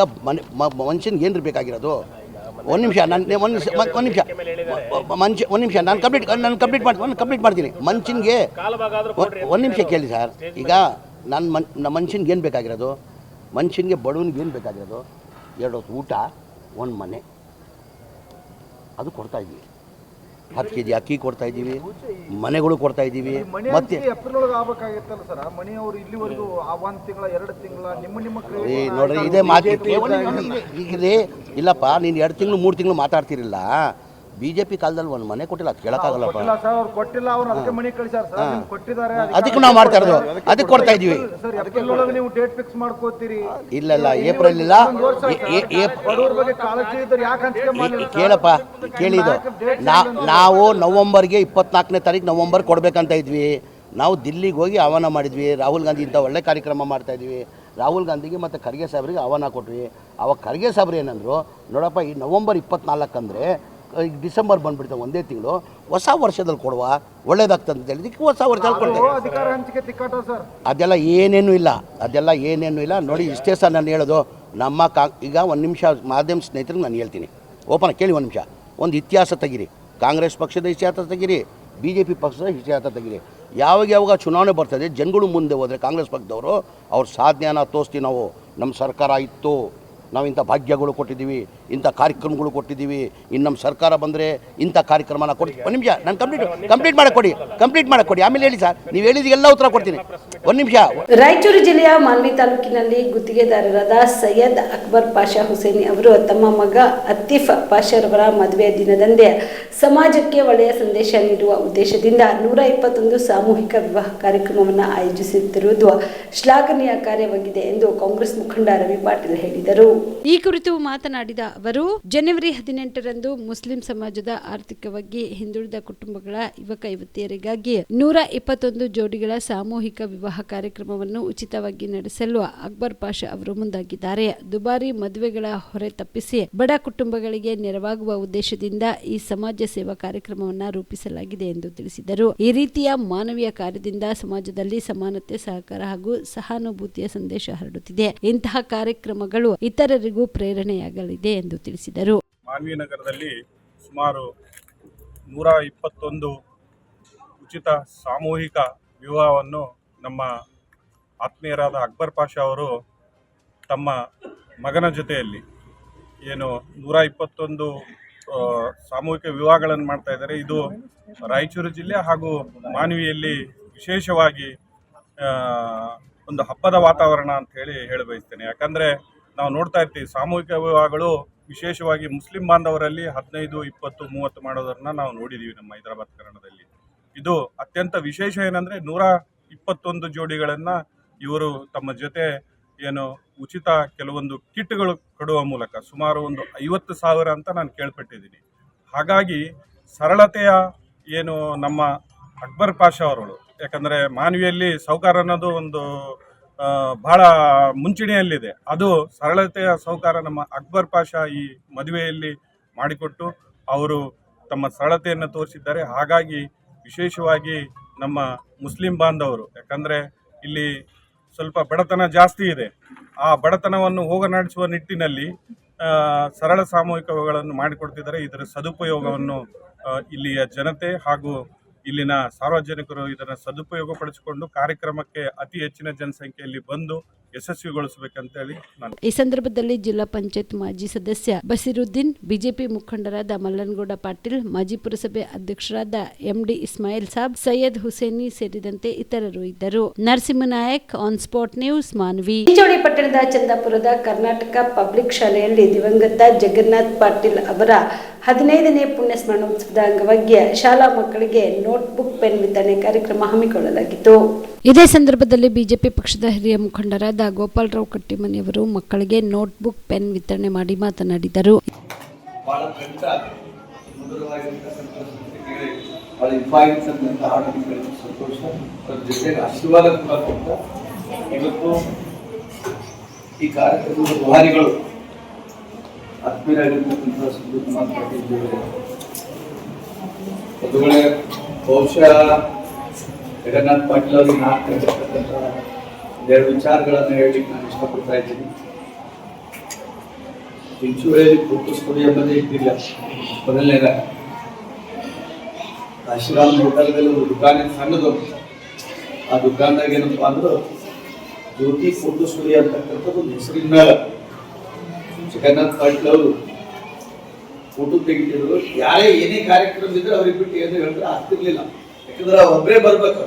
ಮನುಷ್ಯನಿಗೆ ಏನು ಬೇಕಾಗಿರೋದು? ಒಂದು ನಿಮಿಷ ನಾನು ಕಂಪ್ಲೀಟ್ ಮಾಡ್ತೀನಿ. ಮನುಷ್ಯನಿಗೆ ಒಂದು ನಿಮಿಷ ಕೇಳಿ ಸರ್. ಈಗ ಮನುಷ್ಯನಿಗೆ ಏನು ಬೇಕಾಗಿರೋದು? ಮನುಷ್ಯನಿಗೆ, ಬಡವನಿಗೆ ಏನು ಬೇಕಾಗಿರೋದು? 2 ಹೊತ್ತು ಊಟ, 1 ಮನೆ, ಅದು ಕೊಡ್ತಾ ಇದ್ದೀವಿ. 10 kg ಅಕ್ಕಿ ಕೊಡ್ತಾ ಇದ್ದೀವಿ, ಮನೆಗಳು ಕೊಡ್ತಾ ಇದ್ದೀವಿ. ಮತ್ತೆ ನೋಡ್ರಿ, ಇದೇ ಮಾತು ಈಗಲೇ ಇಲ್ಲಪ್ಪ. ನೀನು 2 ತಿಂಗಳು 3 ತಿಂಗಳು ಮಾತಾಡ್ತಿರಲಿಲ್ಲ. ಬಿಜೆಪಿ ಕಾಲದಲ್ಲಿ 1 ಮನೆ ಕೊಟ್ಟಿಲ್ಲ, ಅದು ಕೇಳಕ್ಕಾಗಲ್ಲಪ್ಪ. ಅದಕ್ಕೆ ನಾವು ಮಾಡ್ತಾ ಇರೋದು, ಅದಕ್ಕೆ ಕೊಡ್ತಾ ಇದ್ದೀವಿ. ಇಲ್ಲ ಏಪ್ರಿಲ್ ಇಲ್ಲ. ಕೇಳಪ್ಪ, ಕೇಳಿದ್ದು ನಾವು ನವಂಬರ್ಗೆ 24ನೇ ತಾರೀಕು ನವಂಬರ್ ಕೊಡ್ಬೇಕಂತ ಇದ್ವಿ. ನಾವು ದಿಲ್ಲಿಗೆ ಹೋಗಿ ಆಹ್ವಾನ ಮಾಡಿದ್ವಿ. ರಾಹುಲ್ ಗಾಂಧಿ ಇಂಥ ಒಳ್ಳೆ ಕಾರ್ಯಕ್ರಮ ಮಾಡ್ತಾಯಿದ್ವಿ. ರಾಹುಲ್ ಗಾಂಧಿಗೆ ಮತ್ತು ಖರ್ಗೆ ಸಾಹೇಬ್ರಿಗೆ ಆಹ್ವಾನ ಕೊಟ್ವಿ. ಅವಾಗ ಖರ್ಗೆ ಸಾಹೇಬ್ರು ಏನಂದರು, ನೋಡಪ್ಪ ಈ ನವಂಬರ್ 24 ಅಂದರೆ ಈಗ ಡಿಸೆಂಬರ್ ಬಂದುಬಿಡ್ತು, ಒಂದೇ ತಿಂಗಳು, ಹೊಸ ವರ್ಷದಲ್ಲಿ ಕೊಡುವ ಒಳ್ಳೇದಾಗ್ತದೆ ಅಂತ ಹೇಳಿದಕ್ಕೆ ಹೊಸ ವರ್ಷದಲ್ಲಿ ಕೊಡ್ತೇವೆ. ಅದೆಲ್ಲ ಏನೇನೂ ಇಲ್ಲ ನೋಡಿ. ಇಷ್ಟೇ ಸರ್ ನಾನು ಹೇಳೋದು. ನಮ್ಮ ಈಗ ಒಂದು ನಿಮಿಷ ಮಾಧ್ಯಮ ಸ್ನೇಹಿತರಿಗೆ ನಾನು ಹೇಳ್ತೀನಿ, ಓಪನ್ ಕೇಳಿ ಒಂದು ನಿಮಿಷ. ಒಂದು ಇತಿಹಾಸ ತೆಗೀರಿ, ಕಾಂಗ್ರೆಸ್ ಪಕ್ಷದ ಇತಿಹಾಸ ತೆಗೀರಿ, BJP ಪಕ್ಷದ ಇತಿಹಾಸ ತೆಗೀರಿ. ಯಾವಾಗ ಚುನಾವಣೆ ಬರ್ತದೆ, ಜನಗಳು ಮುಂದೆ ಹೋದರೆ ಕಾಂಗ್ರೆಸ್ ಪಕ್ಷದವರು ಅವ್ರ ಸಾಧನೆಯನ್ನು ತೋರಿಸ್ತೀವಿ. ನಾವು ನಮ್ಮ ಸರ್ಕಾರ ಇತ್ತು, ನಾವು ಇಂಥ ಭಾಗ್ಯಗಳು ಕೊಟ್ಟಿದ್ದೀವಿ, ಇಂಥ ಕಾರ್ಯಕ್ರಮಗಳು ಕೊಟ್ಟಿದ್ದೀವಿ, ಇನ್ನು ನಮ್ಮ ಸರ್ಕಾರ ಬಂದರೆ ಇಂಥ ಕಾರ್ಯಕ್ರಮನ ಕೊಡ್ತೀವಿ. ಒಂದು ನಿಮಿಷ ನಾನು ಕಂಪ್ಲೀಟ್ ಮಾಡಕೊಡಿ ಆಮೇಲೆ ಹೇಳಿ ಸರ್. ನೀವು ಹೇಳಿದ ಎಲ್ಲ ಉತ್ತರ ಕೊಡ್ತೀನಿ. ಒಂದು ನಿಮಿಷ. ರಾಯಚೂರು ಜಿಲ್ಲೆಯ ಮಾನ್ವಿ ತಾಲೂಕಿನಲ್ಲಿ ಗುತ್ತಿಗೆದಾರರಾದ ಸೈಯದ್ ಅಕ್ಬರ್ ಪಾಷಾ ಹುಸೇನಿ ಅವರು ತಮ್ಮ ಮಗ ಅತೀಫ್ ಪಾಷಾರವರ ಮದುವೆ ದಿನದಂದೇ ಸಮಾಜಕ್ಕೆ ಒಳ್ಳೆಯ ಸಂದೇಶ ನೀಡುವ ಉದ್ದೇಶದಿಂದ 121 ಸಾಮೂಹಿಕ ವಿವಾಹ ಕಾರ್ಯಕ್ರಮವನ್ನು ಆಯೋಜಿಸುತ್ತಿರುವುದು ಶ್ಲಾಘನೀಯ ಕಾರ್ಯವಾಗಿದೆ ಎಂದು ಕಾಂಗ್ರೆಸ್ ಮುಖಂಡ ರವಿ ಪಾಟೀಲ್ ಹೇಳಿದರು. ಈ ಕುರಿತು ಮಾತನಾಡಿದ ಅವರು, ಜನವರಿ 18ರಂದು ಮುಸ್ಲಿಂ ಸಮಾಜದ ಆರ್ಥಿಕವಾಗಿ ಹಿಂದುಳಿದ ಕುಟುಂಬಗಳ ಯುವಕ ಯುವತಿಯರಿಗಾಗಿ 121 ಜೋಡಿಗಳ ಸಾಮೂಹಿಕ ವಿವಾಹ ಕಾರ್ಯಕ್ರಮವನ್ನು ಉಚಿತವಾಗಿ ನಡೆಸಲು ಅಕ್ಬರ್ ಪಾಷಾ ಅವರು ಮುಂದಾಗಿದ್ದಾರೆ. ದುಬಾರಿ ಮದುವೆಗಳ ಹೊರೆ ತಪ್ಪಿಸಿ ಬಡ ಕುಟುಂಬಗಳಿಗೆ ನೆರವಾಗುವ ಉದ್ದೇಶದಿಂದ ಈ ಸಮಾಜ ಸೇವಾ ಕಾರ್ಯಕ್ರಮವನ್ನು ರೂಪಿಸಲಾಗಿದೆ ಎಂದು ತಿಳಿಸಿದರು. ಈ ರೀತಿಯ ಮಾನವೀಯ ಕಾರ್ಯದಿಂದ ಸಮಾಜದಲ್ಲಿ ಸಮಾನತೆ, ಸಹಕಾರ ಹಾಗೂ ಸಹಾನುಭೂತಿಯ ಸಂದೇಶ ಹರಡುತ್ತಿದೆ. ಇಂತಹ ಕಾರ್ಯಕ್ರಮಗಳು ಇತರರಿಗೂ ಪ್ರೇರಣೆಯಾಗಲಿದೆ ಎಂದು ತಿಳಿಸಿದರು. ಮಾನ್ವಿ ನಗರದಲ್ಲಿ ಸುಮಾರು 121 ಉಚಿತ ಸಾಮೂಹಿಕ ವಿವಾಹವನ್ನು ನಮ್ಮ ಆತ್ಮೀಯರಾದ ಅಕ್ಬರ್ ಪಾಷಾ ಅವರು ತಮ್ಮ ಮಗನ ಜೊತೆಯಲ್ಲಿ ಏನು 121 ಸಾಮೂಹಿಕ ವಿವಾಹಗಳನ್ನು ಮಾಡ್ತಾ ಇದ್ದಾರೆ. ಇದು ರಾಯಚೂರು ಜಿಲ್ಲೆ ಹಾಗೂ ಮಾನ್ವಿಯಲ್ಲಿ ವಿಶೇಷವಾಗಿ ಒಂದು ಹಬ್ಬದ ವಾತಾವರಣ ಅಂತ ಹೇಳಿ ಬಯಸ್ತೇನೆ. ಯಾಕಂದರೆ ನಾವು ನೋಡ್ತಾ ಇರ್ತೀವಿ, ಸಾಮೂಹಿಕ ವಿವಾಹಗಳು ವಿಶೇಷವಾಗಿ ಮುಸ್ಲಿಂ ಬಾಂಧವರಲ್ಲಿ 15, 20, 30 ಮಾಡೋದನ್ನ ನಾವು ನೋಡಿದ್ದೀವಿ ನಮ್ಮ ಹೈದರಾಬಾದ್ ಕನ್ನಡದಲ್ಲಿ. ಇದು ಅತ್ಯಂತ ವಿಶೇಷ ಏನಂದರೆ 121 ಜೋಡಿಗಳನ್ನು ಇವರು ತಮ್ಮ ಜೊತೆ ಏನು ಉಚಿತ ಕೆಲವೊಂದು ಕಿಟ್ಗಳು ಕೊಡುವ ಮೂಲಕ ಸುಮಾರು ಒಂದು 50,000 ಅಂತ ನಾನು ಕೇಳ್ಪಟ್ಟಿದ್ದೀನಿ. ಹಾಗಾಗಿ ಸರಳತೆಯ ಏನು ನಮ್ಮ ಅಕ್ಬರ್ ಪಾಷಾ ಅವರು, ಯಾಕಂದರೆ ಮಾನ್ವಿಯಲ್ಲಿ ಸೌಕಾರ ಅನ್ನೋದು ಒಂದು ಬಹಳ ಮುಂಚೂಣಿಯಲ್ಲಿದೆ. ಅದು ಸರಳತೆಯ ಸೌಕಾರ ನಮ್ಮ ಅಕ್ಬರ್ ಪಾಷಾ ಈ ಮದುವೆಯಲ್ಲಿ ಮಾಡಿಕೊಟ್ಟು ಅವರು ತಮ್ಮ ಸರಳತೆಯನ್ನು ತೋರಿಸಿದ್ದಾರೆ. ಹಾಗಾಗಿ ವಿಶೇಷವಾಗಿ ನಮ್ಮ ಮುಸ್ಲಿಂ ಬಾಂಧವರು, ಯಾಕಂದರೆ ಇಲ್ಲಿ ಸ್ವಲ್ಪ ಬಡತನ ಜಾಸ್ತಿ ಇದೆ, ಆ ಬಡತನವನ್ನು ಹೋಗಲಾಡಿಸುವ ನಿಟ್ಟಿನಲ್ಲಿ ಸರಳ ಸಾಮೂಹಿಕಗಳನ್ನು ಮಾಡಿಕೊಡ್ತಿದ್ದಾರೆ. ಇದರ ಸದುಪಯೋಗವನ್ನು ಇಲ್ಲಿಯ ಜನತೆ ಹಾಗೂ ಇಲ್ಲಿನ ಸಾರ್ವಜನಿಕರು ಇದನ್ನು ಸದುಪಯೋಗಪಡಿಸಿಕೊಂಡು ಕಾರ್ಯಕ್ರಮಕ್ಕೆ ಅತಿ ಹೆಚ್ಚಿನ ಜನಸಂಖ್ಯೆಯಲ್ಲಿ ಬಂದು ಯಶಸ್ವಿಗೊಳಿಸಬೇಕಂತೇಳಿ ನಾನು ಈ ಸಂದರ್ಭದಲ್ಲಿ ಜಿಲ್ಲಾ ಪಂಚಾಯತ್ ಮಾಜಿ ಸದಸ್ಯ ಬಸಿರುದ್ದೀನ್, ಬಿಜೆಪಿ ಮುಖಂಡರಾದ ಮಲ್ಲನಗೌಡ ಪಾಟೀಲ್, ಮಾಜಿ ಪುರಸಭೆ ಅಧ್ಯಕ್ಷರಾದ MD ಇಸ್ಮಾಯಿಲ್ ಸಾಬ್, ಸೈಯದ್ ಹುಸೇನಿ ಸೇರಿದಂತೆ ಇತರರು ಇದ್ದರು. Narasimha Nayak, on spot news, Manvi. Chincholi ಪಟ್ಟಣದ ಚಂದಾಪುರದ ಕರ್ನಾಟಕ ಪಬ್ಲಿಕ್ ಶಾಲೆಯಲ್ಲಿ ದಿವಂಗತ ಜಗನ್ನಾಥ್ ಪಾಟೀಲ್ ಅವರ 15ನೇ ಪುಣ್ಯ ಸ್ಮರಣೋತ್ಸವದ ಅಂಗವಾಗಿ ಶಾಲಾ ಮಕ್ಕಳಿಗೆ ನೋಟ್ಬುಕ್, ಪೆನ್ ವಿತರಣೆ ಕಾರ್ಯಕ್ರಮ ಹಮ್ಮಿಕೊಳ್ಳಲಾಗಿತ್ತು. ಇದೇ ಸಂದರ್ಭದಲ್ಲಿ ಬಿಜೆಪಿ ಪಕ್ಷದ ಹಿರಿಯ ಮುಖಂಡರಾದ ಗೋಪಾಲರಾವ್ ಕಟ್ಟಿಮನಿಯವರು ಮಕ್ಕಳಿಗೆ ನೋಟ್ಬುಕ್, ಪೆನ್ ವಿತರಣೆ ಮಾಡಿ ಮಾತನಾಡಿದರು. ಈ ಕಾರ್ಯಕ್ರಮದ ದುಹಾರಿಗಳು ಆತ್ಮೀಯರಾಗಿರ್ತಕ್ಕಂಥ ಸುಬ್ರಹ್ಮಣ್ಯ ಪಾಟೀಲ್ ಅವರೇ, ಬಹುಶಃ ಜಗನ್ನಾಥ್ ಪಾಟೀಲ್ ಅವರಿಗೆ ನಾನು ಕೇಳಿರ್ತಕ್ಕಂಥ 2 ವಿಚಾರಗಳನ್ನು ಹೇಳಲಿಕ್ಕೆ ನಾನು ಇಷ್ಟಪಡ್ತಾ ಇದ್ದೀನಿ. ಚಿಂಚೋಳಿಯಲ್ಲಿ ಫೋಟೋ ಸ್ಟುಡಿಯೋ ಎಂಬುದೇ ಇದ್ದಿಲ್ಲ. ಮೊದಲನೇದ ಆಶ್ರಾಮ್ ಹೋಟೆಲ್ದಲ್ಲಿ ಒಂದು ದುಕಾನಿನ ಸಣ್ಣದು, ಆ ದುಕಾನ್ದಾಗ ಏನಪ್ಪ ಅಂದ್ರೆ ಜ್ಯೋತಿ ಫೋಟೋ ಸ್ಟುಡಿಯೋ ಅಂತಕ್ಕಂಥದ್ದು ಒಂದು ಹೆಸರಿನ ಮೇಲೆ ಜಗನ್ನಾಥ್ ಪಾಟೀಲ್ ಅವರು ಫೋಟೋ ತೆಗಿತಿದ್ರು. ಯಾರೇ ಏನೇ ಕಾರ್ಯಕ್ರಮ ಇದ್ರೆ ಅವ್ರಿಗೆ ಬಿಟ್ಟು ಏನು ಹೇಳಿದ್ರೆ ಆಗ್ತಿರ್ಲಿಲ್ಲ. ಯಾಕಂದ್ರೆ ಒಬ್ಬರೇ ಬರ್ಬೇಕು,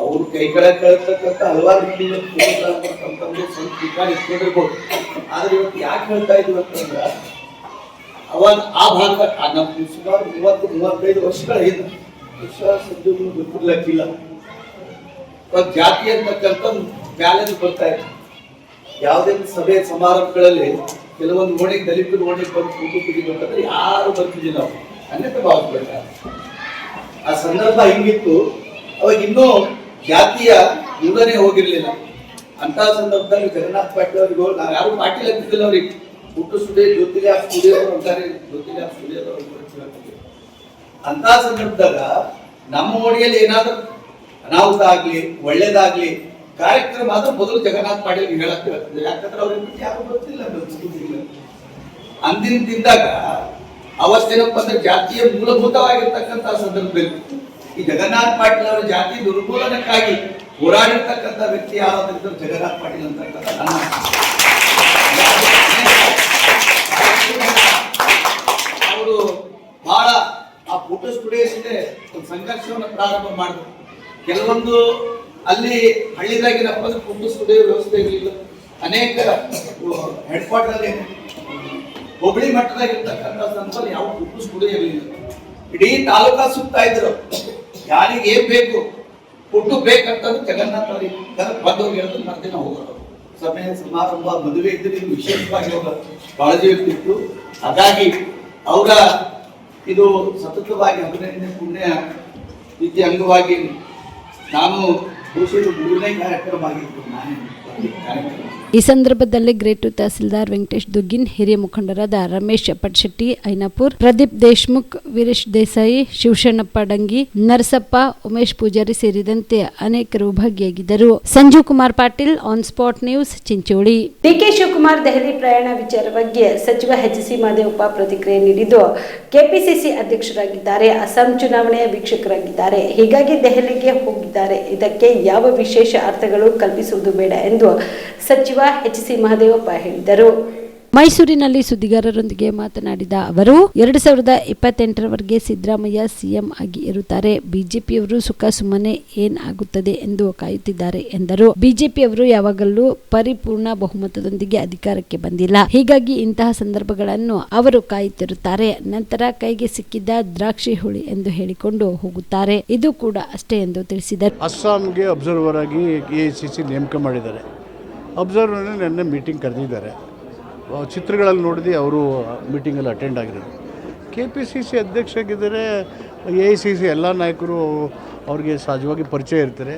ಅವ್ರು ಕೈ ಕೆಳಗೆ ಕಳಿಸ್ತಕ್ಕಂಥ ಹಲವಾರು ರೀತಿಯ ಸ್ವಂತ ದುಕಾನ್ ಇಟ್ಕೊಂಡಿರ್ಬೋದು. ಆದ್ರೆ ಇವತ್ತು ಯಾಕೆ ಹೇಳ್ತಾ ಇದ್ವಿ ಅಂತಂದ್ರೆ, ಅವಾಗ ಆ ಭಾಗ ನಮ್ಮ ಸುಮಾರು 30-35 ವರ್ಷಗಳ ಹಿಂದೆ ಸದ್ಯಗಳು ಗೊತ್ತಿರ್ಲಕ್ಕಿಲ್ಲ. ಜಾತಿ ಅಂತಕ್ಕಂಥ ಬ್ಯಾಲೆನ್ಸ್ ಬರ್ತಾ ಇತ್ತು. ಯಾವುದೇ ಸಭೆ ಸಮಾರಂಭಗಳಲ್ಲಿ ಕೆಲವೊಂದು ಓಣಿಗೆ ದಲಿತರ ಓಣಿಗೆ ಬಂದು ಫೋಟೋ ತೆಗಿಬೇಕಂದ್ರೆ ಯಾರು ಬರ್ತಿದ್ದಿಲ್ಲ, ಅವ್ರು ಅನ್ಯತೆ ಭಾವಿಸ್ಬೇಕಾದ್ರೆ. ಆ ಸಂದರ್ಭ ಹಿಂಗಿತ್ತು. ಅವಾಗ ಇನ್ನೂ ಜಾತಿಯ ಮೂಲನೇ ಹೋಗಿರ್ಲಿಲ್ಲ. ಅಂತ ಸಂದರ್ಭದಲ್ಲಿ ಜಗನ್ನಾಥ್ ಪಾಟೀಲ್ ಅವರಿಗೂ ನಾವು ಯಾರು ಪಾಟೀಲ್ ಅಂತಿದ್ದಿಲ್ಲ, ಅವ್ರಿಗೆ ಹುಟ್ಟು ಸ್ಟುಡಿಯೋ ಜ್ಯೋತಿಲ್ಯಾಬ್ ಸ್ಟುಡಿಯೋ ಅಂತಾರೆ, ಜ್ಯೋತಿಲ್ಯಾಬ್ ಸ್ಟುಡಿಯೋ ಅಂತ ಸಂದರ್ಭದಾಗ ನಮ್ಮ ಓಣಿಯಲ್ಲಿ ಏನಾದ್ರು ಅನಾಹುತ ಆಗ್ಲಿ ಒಳ್ಳೇದಾಗ್ಲಿ ಕಾರ್ಯಕ್ರಮ ಆದ್ರೆ ಮೊದಲು ಜಗನ್ನಾಥ್ ಪಾಟೀಲ್ ಹೇಳಕ್ ಹೇಳ್ತದೆ. ಯಾಕಂದ್ರೆ ಅವ್ರಿಗೆ ಯಾರು ಗೊತ್ತಿಲ್ಲ, ಅಂದಿನ ದಿನದಾಗ ಅವತ್ತೇನಪ್ಪ ಅಂದ್ರೆ ಜಾತಿಯ ಮೂಲಭೂತವಾಗಿರ್ತಕ್ಕಂಥ ಸಂದರ್ಭದಲ್ಲಿ ಈ ಜಗನ್ನಾಥ್ ಪಾಟೀಲ್ ಅವರ ಜಾತಿ ನಿರ್ಮೂಲನಕ್ಕಾಗಿ ಹೋರಾಡಿರ್ತಕ್ಕಂಥ ವ್ಯಕ್ತಿ ಯಾರಾದ್ರೂ ಜಗನ್ನಾಥ್ ಪಾಟೀಲ್ ಅಂತಕ್ಕಂಥ ನನ್ನ ಅವರು ಬಹಳ ಆ ಫೋಟೋ ಸ್ಟುಡಿಯೋದಿಂದ ಒಂದು ಸಂಘರ್ಷವನ್ನು ಪ್ರಾರಂಭ ಮಾಡಿದ್ರು. ಕೆಲವೊಂದು ಅಲ್ಲಿ ಹಳ್ಳಿದಾಗಿನಪ್ಪ ಅಂದ್ರೆ ಫೋಟೋ ಸ್ಟುಡಿಯೋ ವ್ಯವಸ್ಥೆ ಇರಲಿಲ್ಲ. ಅನೇಕ ಹೆಡ್ ಕ್ವಾರ್ಟರ್ ಅಲ್ಲಿ ಹುಬ್ಬಳ್ಳಿ ಮಟ್ಟದಾಗಿರ್ತಕ್ಕಂಥ ಸಂದರ್ಭದಲ್ಲಿ ಯಾವ ಫೋಟೋ ಸ್ಟುಡಿಯೋ ಇರಲಿಲ್ಲ. ಇಡೀ ತಾಲೂಕಾ ಸುತ್ತಾ ಇದ್ರು, ಯಾರಿಗೆ ಏನ್ ಬೇಕು ಫೋಟೋ ಬೇಕಂತಂದ್ರೆ ಜಗನ್ನಾಥ್ ಅವರಿಗೆ ಬಂದವ್ರಿಗೆ ಹೇಳಿದ್ರು ಮರ್ದಿನ ಹೋಗೋರು. ಸಮಯ ಸಮಾರಂಭ ಮದುವೆ ಇದ್ರೆ ವಿಶೇಷವಾಗಿ ಅವರ ಕಾಳಜಿ ಇರ್ತಿತ್ತು. ಹಾಗಾಗಿ ಅವರ ಇದು ಸತತವಾಗಿ ಅಭಿನಂದನೆ ಪುಣ್ಯ ರೀತಿ ಅಂಗವಾಗಿ ನಾನು ಬಹುಶಃ 3ನೇ ಕಾರ್ಯಕ್ರಮ ಆಗಿತ್ತು ನಾನೇ ಕಾರ್ಯಕ್ರಮ. ಈ ಸಂದರ್ಭದಲ್ಲಿ ಗ್ರೇಟು ತಹಸೀಲ್ದಾರ್ ವೆಂಕಟೇಶ್ ದುಗ್ಗಿನ್, ಹಿರಿಯ ಮುಖಂಡರಾದ ರಮೇಶ್ ಪಟ್ಶೆಟ್ಟಿ ಐನಾಪುರ್, ಪ್ರದೀಪ್ ದೇಶ್ಮುಖ್, ವೀರೇಶ್ ದೇಸಾಯಿ, ಶಿವಶರಣಪ್ಪ ಡಂಗಿ, ನರಸಪ್ಪ, ಉಮೇಶ್ ಪೂಜಾರಿ ಸೇರಿದಂತೆ ಅನೇಕರು ಭಾಗಿಯಾಗಿದ್ದರು. Sanjeev Kumar Patil, on spot news, Chincholi. D K Shivakumar Delhi ಪ್ರಯಾಣ ವಿಚಾರ ಬಗ್ಗೆ ಸಚಿವ ಎಚ್.ಸಿ. ಮಹದೇವಪ್ಪ ಪ್ರತಿಕ್ರಿಯೆ ನೀಡಿದ್ದು, ಕೆಪಿಸಿಸಿ ಅಧ್ಯಕ್ಷರಾಗಿದ್ದಾರೆ, ಅಸ್ಸಾಂ ಚುನಾವಣೆಯ ವೀಕ್ಷಕರಾಗಿದ್ದಾರೆ, ಹೀಗಾಗಿ ದೆಹಲಿಗೆ ಹೋಗಿದ್ದಾರೆ. ಇದಕ್ಕೆ ಯಾವ ವಿಶೇಷ ಅರ್ಥಗಳು ಕಲ್ಪಿಸುವುದು ಬೇಡ ಎಂದು ಸಚಿವ ಎಚ್.ಸಿ. ಮಹದೇವಪ್ಪ ಹೇಳಿದರು. ಮೈಸೂರಿನಲ್ಲಿ ಸುದ್ದಿಗಾರರೊಂದಿಗೆ ಮಾತನಾಡಿದ ಅವರು, 2028ರವರೆಗೆ ಸಿದ್ದರಾಮಯ್ಯ ಸಿಎಂ ಆಗಿ ಇರುತ್ತಾರೆ. ಬಿಜೆಪಿಯವರು ಸುಖ ಸುಮ್ಮನೆ ಏನ್ ಆಗುತ್ತದೆ ಎಂದು ಕಾಯುತ್ತಿದ್ದಾರೆ ಎಂದರು. ಬಿಜೆಪಿಯವರು ಯಾವಾಗಲೂ ಪರಿಪೂರ್ಣ ಬಹುಮತದೊಂದಿಗೆ ಅಧಿಕಾರಕ್ಕೆ ಬಂದಿಲ್ಲ. ಹೀಗಾಗಿ ಇಂತಹ ಸಂದರ್ಭಗಳನ್ನು ಅವರು ಕಾಯುತ್ತಿರುತ್ತಾರೆ. ನಂತರ ಕೈಗೆ ಸಿಕ್ಕಿದ್ದ ದ್ರಾಕ್ಷಿ ಹುಳಿ ಎಂದು ಹೇಳಿಕೊಂಡು ಹೋಗುತ್ತಾರೆ. ಇದು ಕೂಡ ಅಷ್ಟೇ ಎಂದು ತಿಳಿಸಿದರು. ಅಸ್ಸಾಂಗೆ ಅಬ್ಸರ್ವರ್ ಆಗಿ AICC ನೇಮಕ ಮಾಡಿದ್ದಾರೆ. ಅಬ್ಸರ್ವರ್ನ ನೆನ್ನೆ ಮೀಟಿಂಗ್ ಕರೆದಿದ್ದಾರೆ. ಚಿತ್ರಗಳಲ್ಲಿ ನೋಡಿದೆ ಅವರು ಮೀಟಿಂಗಲ್ಲಿ ಅಟೆಂಡ್ ಆಗಿರೋದು. KPCC ಅಧ್ಯಕ್ಷ ಆಗಿದ್ದಾರೆ. AICC ಎಲ್ಲ ನಾಯಕರು ಅವ್ರಿಗೆ ಸಹಜವಾಗಿ ಪರಿಚಯ ಇರ್ತಾರೆ.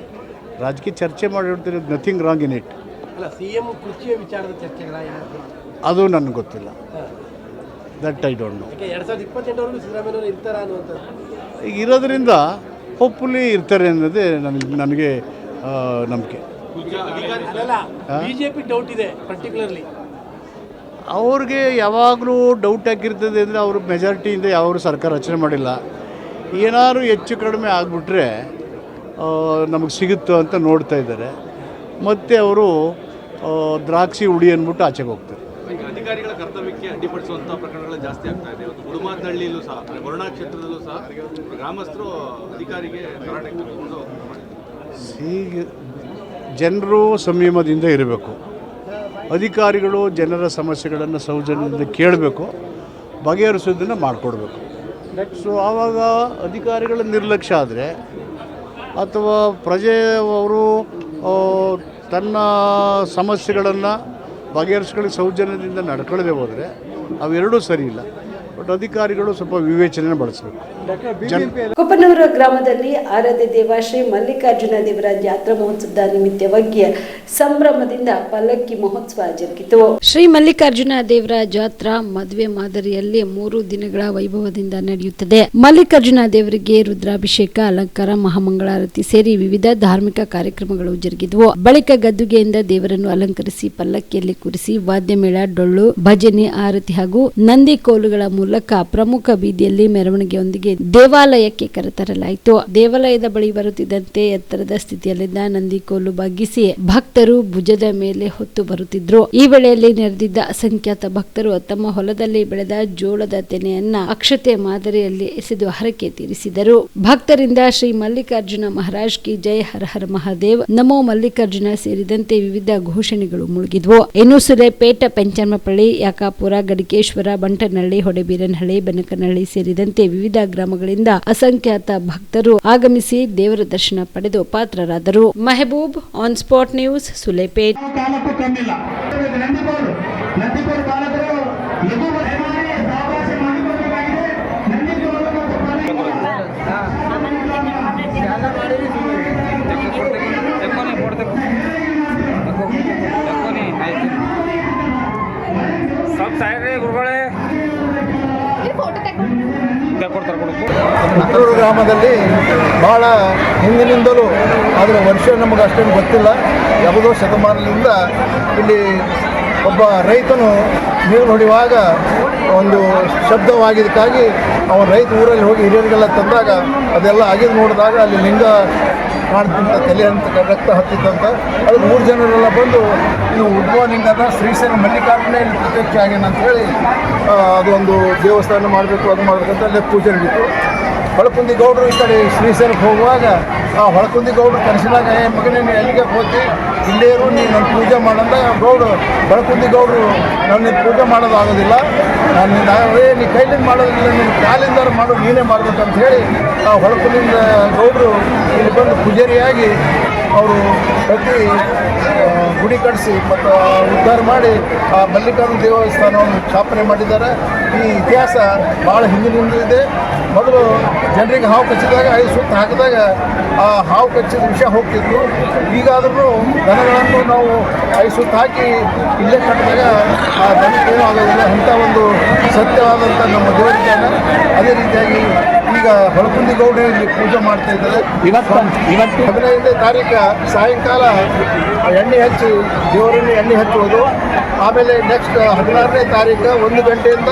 ರಾಜಕೀಯ ಚರ್ಚೆ ಮಾಡಿರ್ತಾರೆ. Nothing wrong in it. ಅಲ್ಲ, ಸಿಎಂ ಕುರ್ಚಿಯ ವಿಚಾರದ ಚರ್ಚೆಗಳ ಅದು ನನಗೆ ಗೊತ್ತಿಲ್ಲ. That I don't know. 2028ವರೆಗೂ ಸಿದ್ದರಾಮಯ್ಯವರು ಇರ್ತಾರ ಅನ್ನುವಂಥದ್ದು ಇರೋದ್ರಿಂದ ಹೋಪ್ಫುಲಿ ಇರ್ತಾರೆ ಅನ್ನೋದೇ ನನಗೆ ನಂಬಿಕೆ. ಬಿಜೆಪಿ ಡೌಟ್ ಇದೆ ಪರ್ಟಿಕ್ಯುಲರ್ಲಿ. ಅವ್ರಿಗೆ ಯಾವಾಗಲೂ ಡೌಟ್ ಆಗಿರ್ತದೆ ಅಂದರೆ ಅವರು ಮೆಜಾರಿಟಿಯಿಂದ ಯಾವ ಸರ್ಕಾರ ರಚನೆ ಮಾಡಿಲ್ಲ. ಏನಾದ್ರು ಹೆಚ್ಚು ಕಡಿಮೆ ಆಗಿಬಿಟ್ರೆ ನಮಗೆ ಸಿಗುತ್ತೋ ಅಂತ ನೋಡ್ತಾ ಇದ್ದಾರೆ. ಮತ್ತು ಅವರು ದ್ರಾಕ್ಷಿ ಹುಡಿ ಅಂದ್ಬಿಟ್ಟು ಆಚೆಗೆ ಹೋಗ್ತಾರೆ. ಅಧಿಕಾರಿಗಳ ಕರ್ತವ್ಯಕ್ಕೆ ಅಡ್ಡಿಪಡಿಸುವಂಥ ಪ್ರಕರಣಗಳು ಜಾಸ್ತಿ ಆಗ್ತಾ ಇದೆ. ಗುಡುಮಾದಹಳ್ಳಿಯಲ್ಲೂ ಸಹ, ವರುಣಾ ಕ್ಷೇತ್ರದಲ್ಲೂ ಸಹ ಗ್ರಾಮಸ್ಥರು ಅಧಿಕಾರಿಗೆ ಹೀಗೆ ಜನರು ಸಂಯಮದಿಂದ ಇರಬೇಕು. ಅಧಿಕಾರಿಗಳು ಜನರ ಸಮಸ್ಯೆಗಳನ್ನು ಸೌಜನ್ಯದಿಂದ ಕೇಳಬೇಕು, ಬಗೆಹರಿಸೋದನ್ನು ಮಾಡಿಕೊಡ್ಬೇಕು. ಸೊ ಆವಾಗ ಅಧಿಕಾರಿಗಳ ನಿರ್ಲಕ್ಷ್ಯ ಆದರೆ ಅಥವಾ ಪ್ರಜೆಯವರು ತನ್ನ ಸಮಸ್ಯೆಗಳನ್ನು ಬಗೆಹರಿಸ್ಕೊಳ್ಳಿ ಸೌಜನ್ಯದಿಂದ ನಡ್ಕೊಳ್ಳದೆ ಹೋದರೆ ಅವೆರಡೂ ಸರಿ ಇಲ್ಲ. ಬಟ್ ಅಧಿಕಾರಿಗಳು ಸ್ವಲ್ಪ ವಿವೇಚನೆ ಬಳಸಬೇಕು. ಕುಪ್ಪನೂರು ಗ್ರಾಮದಲ್ಲಿ ಆರಾಧ್ಯ ದೇವ ಶ್ರೀ ಮಲ್ಲಿಕಾರ್ಜುನ ದೇವರ ಜಾತ್ರಾ ಮಹೋತ್ಸವದ ನಿಮಿತ್ತವಾಗಿ ಸಂಭ್ರಮದಿಂದ ಪಲ್ಲಕ್ಕಿ ಮಹೋತ್ಸವ ಜರುಗಿತು. ಶ್ರೀ ಮಲ್ಲಿಕಾರ್ಜುನ ದೇವರ ಜಾತ್ರಾ ಮದುವೆ ಮಾದರಿಯಲ್ಲಿ 3 ದಿನಗಳ ವೈಭವದಿಂದ ನಡೆಯುತ್ತದೆ. ಮಲ್ಲಿಕಾರ್ಜುನ ದೇವರಿಗೆ ರುದ್ರಾಭಿಷೇಕ, ಅಲಂಕಾರ, ಮಹಾಮಂಗಳಾರತಿ ಸೇರಿ ವಿವಿಧ ಧಾರ್ಮಿಕ ಕಾರ್ಯಕ್ರಮಗಳು ಜರುಗಿದವು. ಬಳಿಕ ಗದ್ದುಗೆಯಿಂದ ದೇವರನ್ನು ಅಲಂಕರಿಸಿ ಪಲ್ಲಕ್ಕಿಯಲ್ಲಿ ಕೂರಿಸಿ ವಾದ್ಯ ಮೇಳ, ಡೊಳ್ಳು, ಭಜನೆ, ಆರತಿ ಹಾಗೂ ನಂದಿ ಕೋಲುಗಳ ಮೂಲಕ ಪ್ರಮುಖ ಬೀದಿಯಲ್ಲಿ ಮೆರವಣಿಗೆಯೊಂದಿಗೆ ದೇವಾಲಯಕ್ಕೆ ಕರೆತರಲಾಯಿತು. ದೇವಾಲಯದ ಬಳಿ ಬರುತ್ತಿದ್ದಂತೆ ಎತ್ತರದ ಸ್ಥಿತಿಯಲ್ಲಿದ್ದ ನಂದಿ ಕೋಲು ಬಗ್ಗಿಸಿ ಭಕ್ತರು ಭುಜದ ಮೇಲೆ ಹೊತ್ತು ಬರುತ್ತಿದ್ರು. ಈ ವೇಳೆಯಲ್ಲಿ ನೆರೆದಿದ್ದ ಅಸಂಖ್ಯಾತ ಭಕ್ತರು ತಮ್ಮ ಹೊಲದಲ್ಲಿ ಬೆಳೆದ ಜೋಳದ ತೆನೆಯನ್ನ ಅಕ್ಷತೆ ಮಾದರಿಯಲ್ಲಿ ಎಸೆದು ಹರಕೆ ತೀರಿಸಿದರು. ಭಕ್ತರಿಂದ ಶ್ರೀ ಮಲ್ಲಿಕಾರ್ಜುನ ಮಹಾರಾಜ್ ಕಿ ಜೈ, ಹರ ಹರ ಮಹಾದೇವ್, ನಮೋ ಮಲ್ಲಿಕಾರ್ಜುನ ಸೇರಿದಂತೆ ವಿವಿಧ ಘೋಷಣೆಗಳು ಮುಳುಗಿದ್ವು. ಇನ್ನು ಸುಲೇಪೇಟ, ಪೆಂಚಮಪಳ್ಳಿ, ಯಾಕಾಪುರ, ಗಡಿಕೇಶ್ವರ, ಬಂಟನಹಳ್ಳಿ, ಹೊಡೆಬೀರನಹಳ್ಳಿ, ಬೆನಕನಹಳ್ಳಿ ಸೇರಿದಂತೆ ವಿವಿಧ ಗ್ರಾಮಗಳಿಂದ ಅಸಂಖ್ಯಾತ ಭಕ್ತರು ಆಗಮಿಸಿ ದೇವರ ದರ್ಶನ ಪಡೆದು ಪಾತ್ರರಾದರು. Mehboob, on spot news, Sulepet. ಹುಟ್ಟೂರು ಗ್ರಾಮದಲ್ಲಿ ಭಾಳ ಹಿಂದಿನಿಂದಲೂ ಅದರ ವರ್ಷ ನಮಗೆ ಅಷ್ಟೇನು ಗೊತ್ತಿಲ್ಲ, ಯಾವುದೋ ಶತಮಾನದಿಂದ ಇಲ್ಲಿ ಒಬ್ಬ ರೈತನು ನೀರು ಹೊಡೆಯುವಾಗ ಒಂದು ಶಬ್ದವಾಗಿದ್ದಕ್ಕಾಗಿ ಅವನ ರೈತ ಊರಲ್ಲಿ ಹೋಗಿ ಹಿರಿಯರಿಗೆಲ್ಲ ತಂದಾಗ ಅದೆಲ್ಲ ಆಗಿದ್ದು ನೋಡಿದಾಗ ಅಲ್ಲಿ ಲಿಂಗ ಕಾಣ್ತಿಂತ ತಲೆ ಅಂತ ರಕ್ತ ಹತ್ತಿತ್ತಂತ. ಅದು 3 ಜನರೆಲ್ಲ ಬಂದು ಇದು ಉದ್ಭವ ಲಿಂಗದ ಶ್ರೀಶೈಲ ಮಲ್ಲಿಕಾರ್ಜುನ ಇಲ್ಲಿ ಪ್ರತ್ಯಕ್ಷ ಆಗ್ಯಾನ ಅಂತೇಳಿ ಅದು ಒಂದು ದೇವಸ್ಥಾನ ಮಾಡಬೇಕು, ಅದು ಮಾಡಬೇಕಂತ ಅಲ್ಲೇ ಪೂಜೆ ನಡೀತು. ಹೊಳಕುಂದಿ ಗೌಡರು ಈ ಕಡೆ ಶ್ರೀಶೈಲಕ್ಕೆ ಹೋಗುವಾಗ ಆ ಹೊಳಕುಂದಿ ಗೌಡರು ಕನಸಿನಾಗ ಮಗನೇ ನೀನು ಎಲ್ಲಿಗೆ ಹೋಗಿ ಇಲ್ಲೇ ಇರು, ನೀನು ನನ್ನ ಪೂಜೆ ಮಾಡಂದ. ಗೌಡರು ಹೊಳಕುಂದಿ ಗೌಡರು ನನ್ನ ಪೂಜೆ ಮಾಡೋದು ಆಗೋದಿಲ್ಲ, ನೀ ಕೈಲಿಂದ ಮಾಡೋದಿಲ್ಲ, ನೀನು ಕಾಲಿಂದ ಮಾಡೋದು ನೀನೇ ಮಾಡ್ಬೇಕಂತ ಹೇಳಿ ಆ ಹೊಳಕುಂದಿಂದ ಗೌಡರು ಇಲ್ಲಿ ಬಂದು ಪೂಜಾರಿಯಾಗಿ ಅವರು ಪ್ರತಿ ಗುಡಿ ಕಟ್ಟಿಸಿ ಮತ್ತು ಉದ್ಧಾರ ಮಾಡಿ ಆ ಮಲ್ಲಿಕಾರ್ಜುನ ದೇವಸ್ಥಾನವನ್ನು ಸ್ಥಾಪನೆ ಮಾಡಿದ್ದಾರೆ. ಈ ಇತಿಹಾಸ ಭಾಳ ಹಿಂದಿನಿಂದ ಇದೆ. ಮೊದಲು ಜನರಿಗೆ ಹಾವು ಕಚ್ಚಿದಾಗ 5 ಸುತ್ತು ಹಾಕಿದಾಗ ಆ ಹಾವು ಕಚ್ಚಿದ ವಿಷ ಹೋಗ್ತಿತ್ತು. ಈಗಾದ್ರೂ ದನಗಳನ್ನು ನಾವು 5 ಸುತ್ತು ಹಾಕಿ ಇಲ್ಲೇ ಕಟ್ಟಿದಾಗ ಆ ದನಕ್ಕೇನೂ ಆಗೋದಿಲ್ಲ. ಅಂಥ ಒಂದು ಸತ್ಯವಾದಂಥ ನಮ್ಮ ದೇವರಿದ್ದಾನೆ. ಅದೇ ರೀತಿಯಾಗಿ ಈಗ ಹೊಳಕುಂದಿ ಗೌಡ ಇಲ್ಲಿ ಪೂಜೆ ಮಾಡ್ತಾ ಇದ್ದಾರೆ. ಇವತ್ತು 15ನೇ ತಾರೀಕು ಸಾಯಂಕಾಲ ಎಣ್ಣೆ ಹಚ್ಚಿ ದೇವರನ್ನು ಎಣ್ಣೆ ಹಚ್ಚುವುದು. ಆಮೇಲೆ ನೆಕ್ಸ್ಟ್ 16ನೇ ತಾರೀಕು 1 ಗಂಟೆಯಿಂದ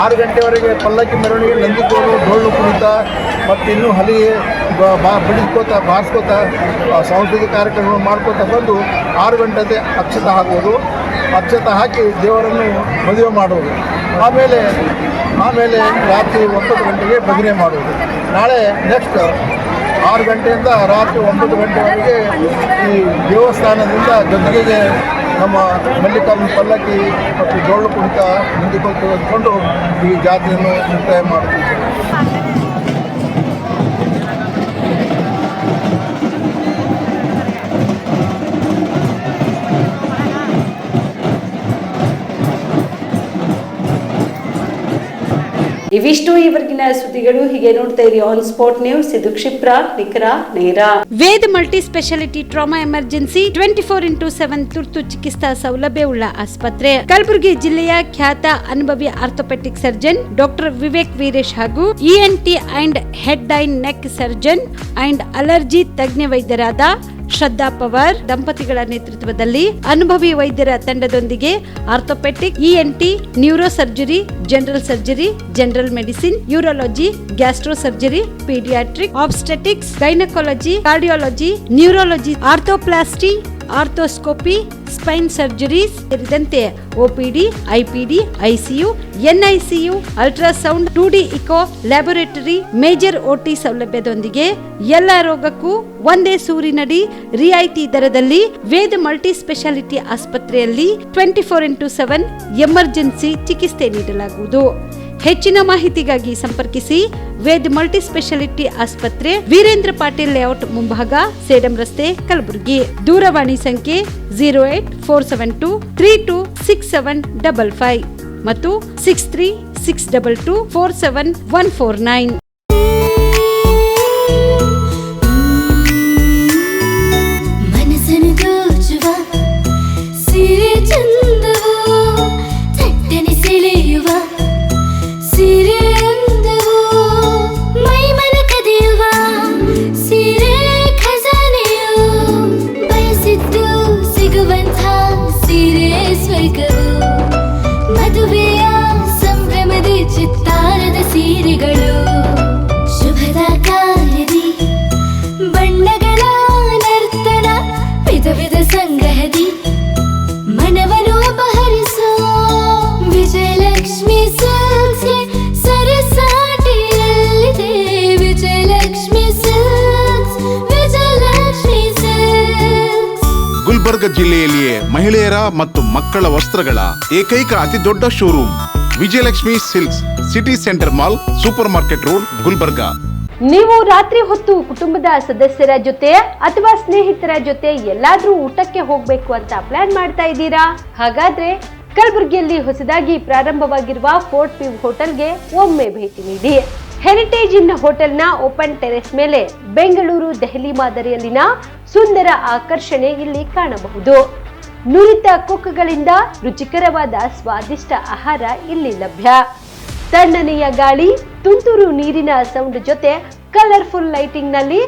6 ಗಂಟೆವರೆಗೆ ಪಲ್ಲಕ್ಕಿ ಮೆರವಣಿಗೆ, ನಂದಿಕೋಲು, ಡೊಳ್ಳು ಕುಣಿತ ಮತ್ತು ಇನ್ನೂ ಹಲಿಗೆ ಬಿಡಿಸ್ಕೋತ ಬಾರಿಸ್ಕೋತ ಸಾಂಸ್ಕೃತಿಕ ಕಾರ್ಯಕ್ರಮ ಮಾಡ್ಕೋತ ಬಂದು 6 ಗಂಟೆಗೆ ಅಕ್ಷತೆ ಹಾಕುವುದು. ಅಕ್ಷತೆ ಹಾಕಿ ದೇವರನ್ನು ಮದುವೆ ಮಾಡುವುದು. ಆಮೇಲೆ ರಾತ್ರಿ 9 ಗಂಟೆಗೆ ಭಜನೆ ಮಾಡುವುದು. ನಾಳೆ ನೆಕ್ಸ್ಟ್ 6 ಗಂಟೆಯಿಂದ ರಾತ್ರಿ 9 ಗಂಟೆವರೆಗೆ ಈ ದೇವಸ್ಥಾನದಿಂದ ಗದ್ದಿಗೆಗೆ ನಮ್ಮ ಮಲ್ಲಿಕಾರ್ಜುನ ಪಲ್ಲಕ್ಕಿ ಮತ್ತು ಡೊಳ್ಳು ಕುಣಿತ ನಂದಿಕೋಲು ತೆಗೆದುಕೊಂಡು ಈ ಜಾತ್ರೆಯನ್ನು ಮುಕ್ತಾಯ ಮಾಡುತ್ತಿದ್ದೇವೆ. ಇವಿಷ್ಟು ಇವರೆಗಿನ ಸುದ್ದಿಗಳು. ಹೀಗೆ ನೋಡ್ತಾ ಇರಿ ಆನ್ ಸ್ಪಾಟ್ ನ್ಯೂಸ್. ಇದು ಕ್ಷಿಪ್ರ, ನಿಖರ, ನೇರ. Ved multi speciality trauma emergency 24x7 ತುರ್ತು ಚಿಕಿತ್ಸಾ ಸೌಲಭ್ಯವುಳ್ಳ ಆಸ್ಪತ್ರೆ. ಕಲಬುರಗಿ ಜಿಲ್ಲೆಯ ಖ್ಯಾತ ಅನುಭವಿ orthopaedic surgeon doctor Vivek Veeresh ಹಾಗೂ ENT and head and neck surgeon and allergy ತಜ್ಞ ವೈದ್ಯರಾದ ಶ್ರದ್ಧಾ ಪವಾರ್ ದಂಪತಿಗಳ ನೇತೃತ್ವದಲ್ಲಿ ಅನುಭವಿ ವೈದ್ಯರ ತಂಡದೊಂದಿಗೆ orthopaedic, ENT, neuro surgery, general surgery, general medicine, urology, gastro surgery, paediatric, obstetrics, gynaecology, cardiology, neurology, arthroplasty, arthroscopy, spine surgeries ಸೇರಿದಂತೆ OPD, IPD, ICU, NICU, ultrasound, 2D echo, laboratory, major OT ಸೌಲಭ್ಯದೊಂದಿಗೆ ಎಲ್ಲ ರೋಗಕ್ಕೂ ಒಂದೇ ಸೂರಿನಡಿ ರಿಯಾಯಿತಿ ದರದಲ್ಲಿ ವೇದ್ ಮಲ್ಟಿ ಸ್ಪೆಷಾಲಿಟಿ ಆಸ್ಪತ್ರೆಯಲ್ಲಿ 24x7 ಎಮರ್ಜೆನ್ಸಿ ಚಿಕಿತ್ಸೆ ನೀಡಲಾಗುವುದು. ಹೆಚ್ಚಿನ ಮಾಹಿತಿಗಾಗಿ ಸಂಪರ್ಕಿಸಿ ವೇದ್ ಮಲ್ಟಿ ಸ್ಪೆಷಾಲಿಟಿ ಆಸ್ಪತ್ರೆ, ವೀರೇಂದ್ರ ಪಾಟೀಲ್ ಲೇಔಟ್ ಮುಂಭಾಗ, ಸೇಡಂ ರಸ್ತೆ, ಕಲಬುರಗಿ. ದೂರವಾಣಿ ಸಂಖ್ಯೆ 08472326755 ಮತ್ತು 6362247149. ಗುಲ್ಬರ್ಗ ಜಿಲ್ಲೆಯಲ್ಲಿಯೇ ಮಹಿಳೆಯರ ಮತ್ತು ಮಕ್ಕಳ ವಸ್ತ್ರಗಳ ಏಕೈಕ ಅತಿ ದೊಡ್ಡ showroom Vijayalakshmi silks, city centre mall, super market road, Gulbarga. ನೀವು ರಾತ್ರಿ ಹೊತ್ತು ಕುಟುಂಬದ ಸದಸ್ಯರ ಜೊತೆ ಅಥವಾ ಸ್ನೇಹಿತರ ಜೊತೆ ಎಲ್ಲಾದ್ರೂ ಊಟಕ್ಕೆ ಹೋಗ್ಬೇಕು ಅಂತ ಪ್ಲಾನ್ ಮಾಡ್ತಾ ಇದ್ದೀರಾ? ಹಾಗಾದ್ರೆ ಕಲಬುರಗಿಯಲ್ಲಿ ಹೊಸದಾಗಿ ಪ್ರಾರಂಭವಾಗಿರುವ ಫೋರ್ಟ್ ವ್ಯೂ ಹೋಟೆಲ್ಗೆ ಒಮ್ಮೆ ಭೇಟಿ ನೀಡಿ. ಹೆರಿಟೇಜ್ ಇನ್ ಹೋಟೆಲ್ನ ಓಪನ್ ಟೆರೆಸ್ ಮೇಲೆ ಬೆಂಗಳೂರು, ದೆಹಲಿ ಮಾದರಿಯಲ್ಲಿನ ಸುಂದರ ಆಕರ್ಷಣೆ ಇಲ್ಲಿ ಕಾಣಬಹುದು. ನುರಿತ ಕುಕ್ಗಳಿಂದ ರುಚಿಕರವಾದ ಸ್ವಾದಿಷ್ಟ ಆಹಾರ ಇಲ್ಲಿ ಲಭ್ಯ. ತಣ್ಣನೆಯ ಗಾಳಿ, ತುಂತುರು ನೀರಿನ ಸೌಂಡ್ ಜೊತೆ ಕಲರ್ಫುಲ್ ಲೈಟಿಂಗ್ ನಲ್ಲಿ,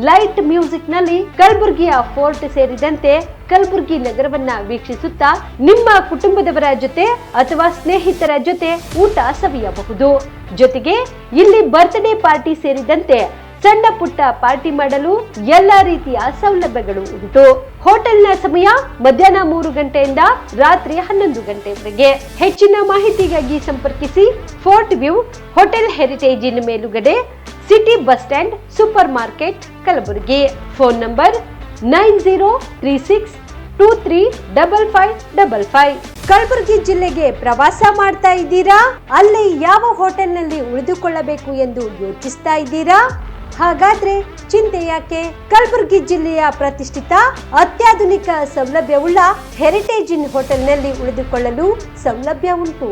ಲೈಟ್ ಮ್ಯೂಸಿಕ್ ನಲ್ಲಿ ಕಲಬುರಗಿಯ ಫೋರ್ಟ್ ಸೇರಿದಂತೆ ಕಲಬುರಗಿ ನಗರವನ್ನ ವೀಕ್ಷಿಸುತ್ತಾ ನಿಮ್ಮ ಕುಟುಂಬದವರ ಜೊತೆ ಅಥವಾ ಸ್ನೇಹಿತರ ಜೊತೆ ಊಟ ಸವಿಯಬಹುದು. ಜೊತೆಗೆ ಇಲ್ಲಿ ಬರ್ತ್ಡೇ ಪಾರ್ಟಿ ಸೇರಿದಂತೆ ಸಣ್ಣ ಪುಟ್ಟ ಪಾರ್ಟಿ ಮಾಡಲು ಎಲ್ಲಾ ರೀತಿಯ ಸೌಲಭ್ಯಗಳು ಉಂಟು. ಹೋಟೆಲ್ನ ಸಮಯ ಮಧ್ಯಾಹ್ನ 3 ಗಂಟೆಯಿಂದ ರಾತ್ರಿ 11 ಗಂಟೆವರೆಗೆ. ಹೆಚ್ಚಿನ ಮಾಹಿತಿಗಾಗಿ ಸಂಪರ್ಕಿಸಿ ಫೋರ್ಟ್ ವ್ಯೂ ಹೋಟೆಲ್ ಹೆರಿಟೇಜ್ ಇನ್ ಮೇಲುಗಡೆ, city bus stand, super market, Kalaburagi. Phone number 9036235555. Kalaburagi ಜಿಲ್ಲೆಗೆ ಪ್ರವಾಸ ಮಾಡ್ತಾ ಇದ್ದೀರಾ? ಅಲ್ಲಿ ಯಾವ ಹೋಟೆಲ್ನಲ್ಲಿ ಉಳಿದುಕೊಳ್ಳಬೇಕು ಎಂದು ಯೋಚಿಸ್ತಾ ಇದ್ದೀರಾ? ಹಾಗಾದ್ರೆ ಚಿಂತೆ ಯಾಕೆ? ಕಲಬುರಗಿ ಜಿಲ್ಲೆಯ ಪ್ರತಿಷ್ಠಿತ ಅತ್ಯಾಧುನಿಕ ಸೌಲಭ್ಯವುಳ್ಳ ಹೆರಿಟೇಜ್ ಇನ್ ಹೋಟೆಲ್ನಲ್ಲಿ ಉಳಿದುಕೊಳ್ಳಲು ಸೌಲಭ್ಯ ಉಂಟು.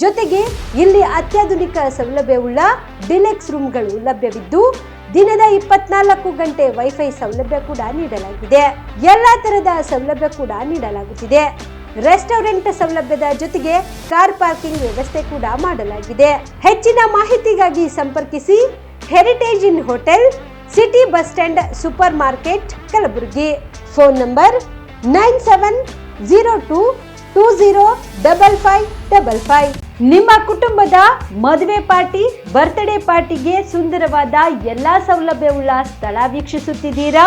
ಜೊತೆಗೆ ಇಲ್ಲಿ ಅತ್ಯಾಧುನಿಕ ಸೌಲಭ್ಯವುಳ್ಳ ಡಿಲೆಕ್ಸ್ ರೂಮ್ಗಳು ಲಭ್ಯವಿದ್ದು ದಿನದ 24 ಗಂಟೆ ವೈಫೈ ಸೌಲಭ್ಯ ಕೂಡ ನೀಡಲಾಗಿದೆ. ಎಲ್ಲಾ ತರಹದ ಸೌಲಭ್ಯ ಕೂಡ ನೀಡಲಾಗುತ್ತಿದೆ. ರೆಸ್ಟೋರೆಂಟ್ ಸೌಲಭ್ಯದ ಜೊತೆಗೆ ಕಾರ್ ಪಾರ್ಕಿಂಗ್ ವ್ಯವಸ್ಥೆ ಕೂಡ ಮಾಡಲಾಗಿದೆ. ಹೆಚ್ಚಿನ ಮಾಹಿತಿಗಾಗಿ ಸಂಪರ್ಕಿಸಿ heritage inn hotel, city bus stand, super market, Kalaburagi. Phone number 9702205555. ನಿಮ್ಮ ಕುಟುಂಬದ ಮದುವೆ ಪಾರ್ಟಿ, ಬರ್ತ್ಡೇ ಪಾರ್ಟಿಗೆ ಸುಂದರವಾದ ಎಲ್ಲಾ ಸೌಲಭ್ಯವುಳ್ಳ ಸ್ಥಳ ವೀಕ್ಷಿಸುತ್ತಿದ್ದೀರಾ?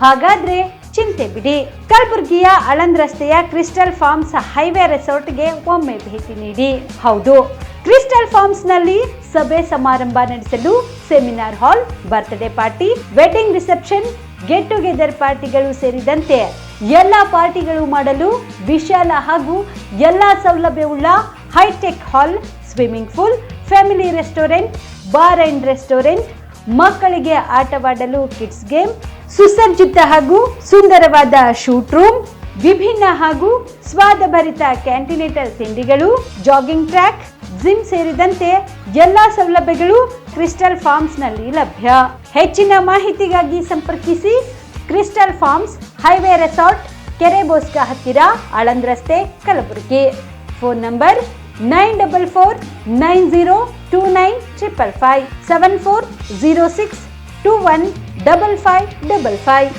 ಹಾಗಾದ್ರೆ ಚಿಂತೆ ಬಿಡಿ. ಕಲಬುರಗಿಯ ಆಳಂದ್ ರಸ್ತೆಯ ಕ್ರಿಸ್ಟಲ್ ಫಾರ್ಮ್ಸ್ ಹೈವೇ ರೆಸಾರ್ಟ್ಗೆ ಒಮ್ಮೆ ಭೇಟಿ ನೀಡಿ. ಹೌದು, ಕ್ರಿಸ್ಟಲ್ ಫಾರ್ಮ್ಸ್ ನಲ್ಲಿ ಸಭೆ ಸಮಾರಂಭ ನಡೆಸಲು seminar hall, birthday party, wedding reception, get together ಪಾರ್ಟಿಗಳು ಸೇರಿದಂತೆ ಎಲ್ಲಾ ಪಾರ್ಟಿಗಳು ಮಾಡಲು ವಿಶಾಲ ಹಾಗೂ ಎಲ್ಲಾ ಸೌಲಭ್ಯವುಳ್ಳ hi tech hall, swimming pool, family restaurant, bar and restaurant, ಮಕ್ಕಳಿಗೆ ಆಟವಾಡಲು ಕಿಡ್ಸ್ ಗೇಮ್, ಸುಸಜ್ಜಿತ ಹಾಗೂ ಸುಂದರವಾದ ಶೂಟ್ ರೂಮ್, ವಿಭಿನ್ನ ಹಾಗೂ ಸ್ವಾದಭರಿತ ಕ್ಯಾಂಟಿನೇಟಲ್ ತಿಂಡಿಗಳು, ಜಾಗಿಂಗ್ ಟ್ರ್ಯಾಕ್, ಜಿಮ್ ಸೇರಿದಂತೆ ಎಲ್ಲಾ ಸೌಲಭ್ಯಗಳು ಕ್ರಿಸ್ಟಲ್ ಫಾರ್ಮ್ಸ್ ನಲ್ಲಿ ಲಭ್ಯ. ಹೆಚ್ಚಿನ ಮಾಹಿತಿಗಾಗಿ ಸಂಪರ್ಕಿಸಿ ಕ್ರಿಸ್ಟಲ್ ಫಾರ್ಮ್ಸ್ ಹೈವೇ ರೆಸಾರ್ಟ್, ಕೆರೆ ಬೋಸ್ಕ ಹತ್ತಿರ, ಆಳಂದ್ ರಸ್ತೆ, ಕಲಬುರಗಿ. Phone number 9490295555 7406215555.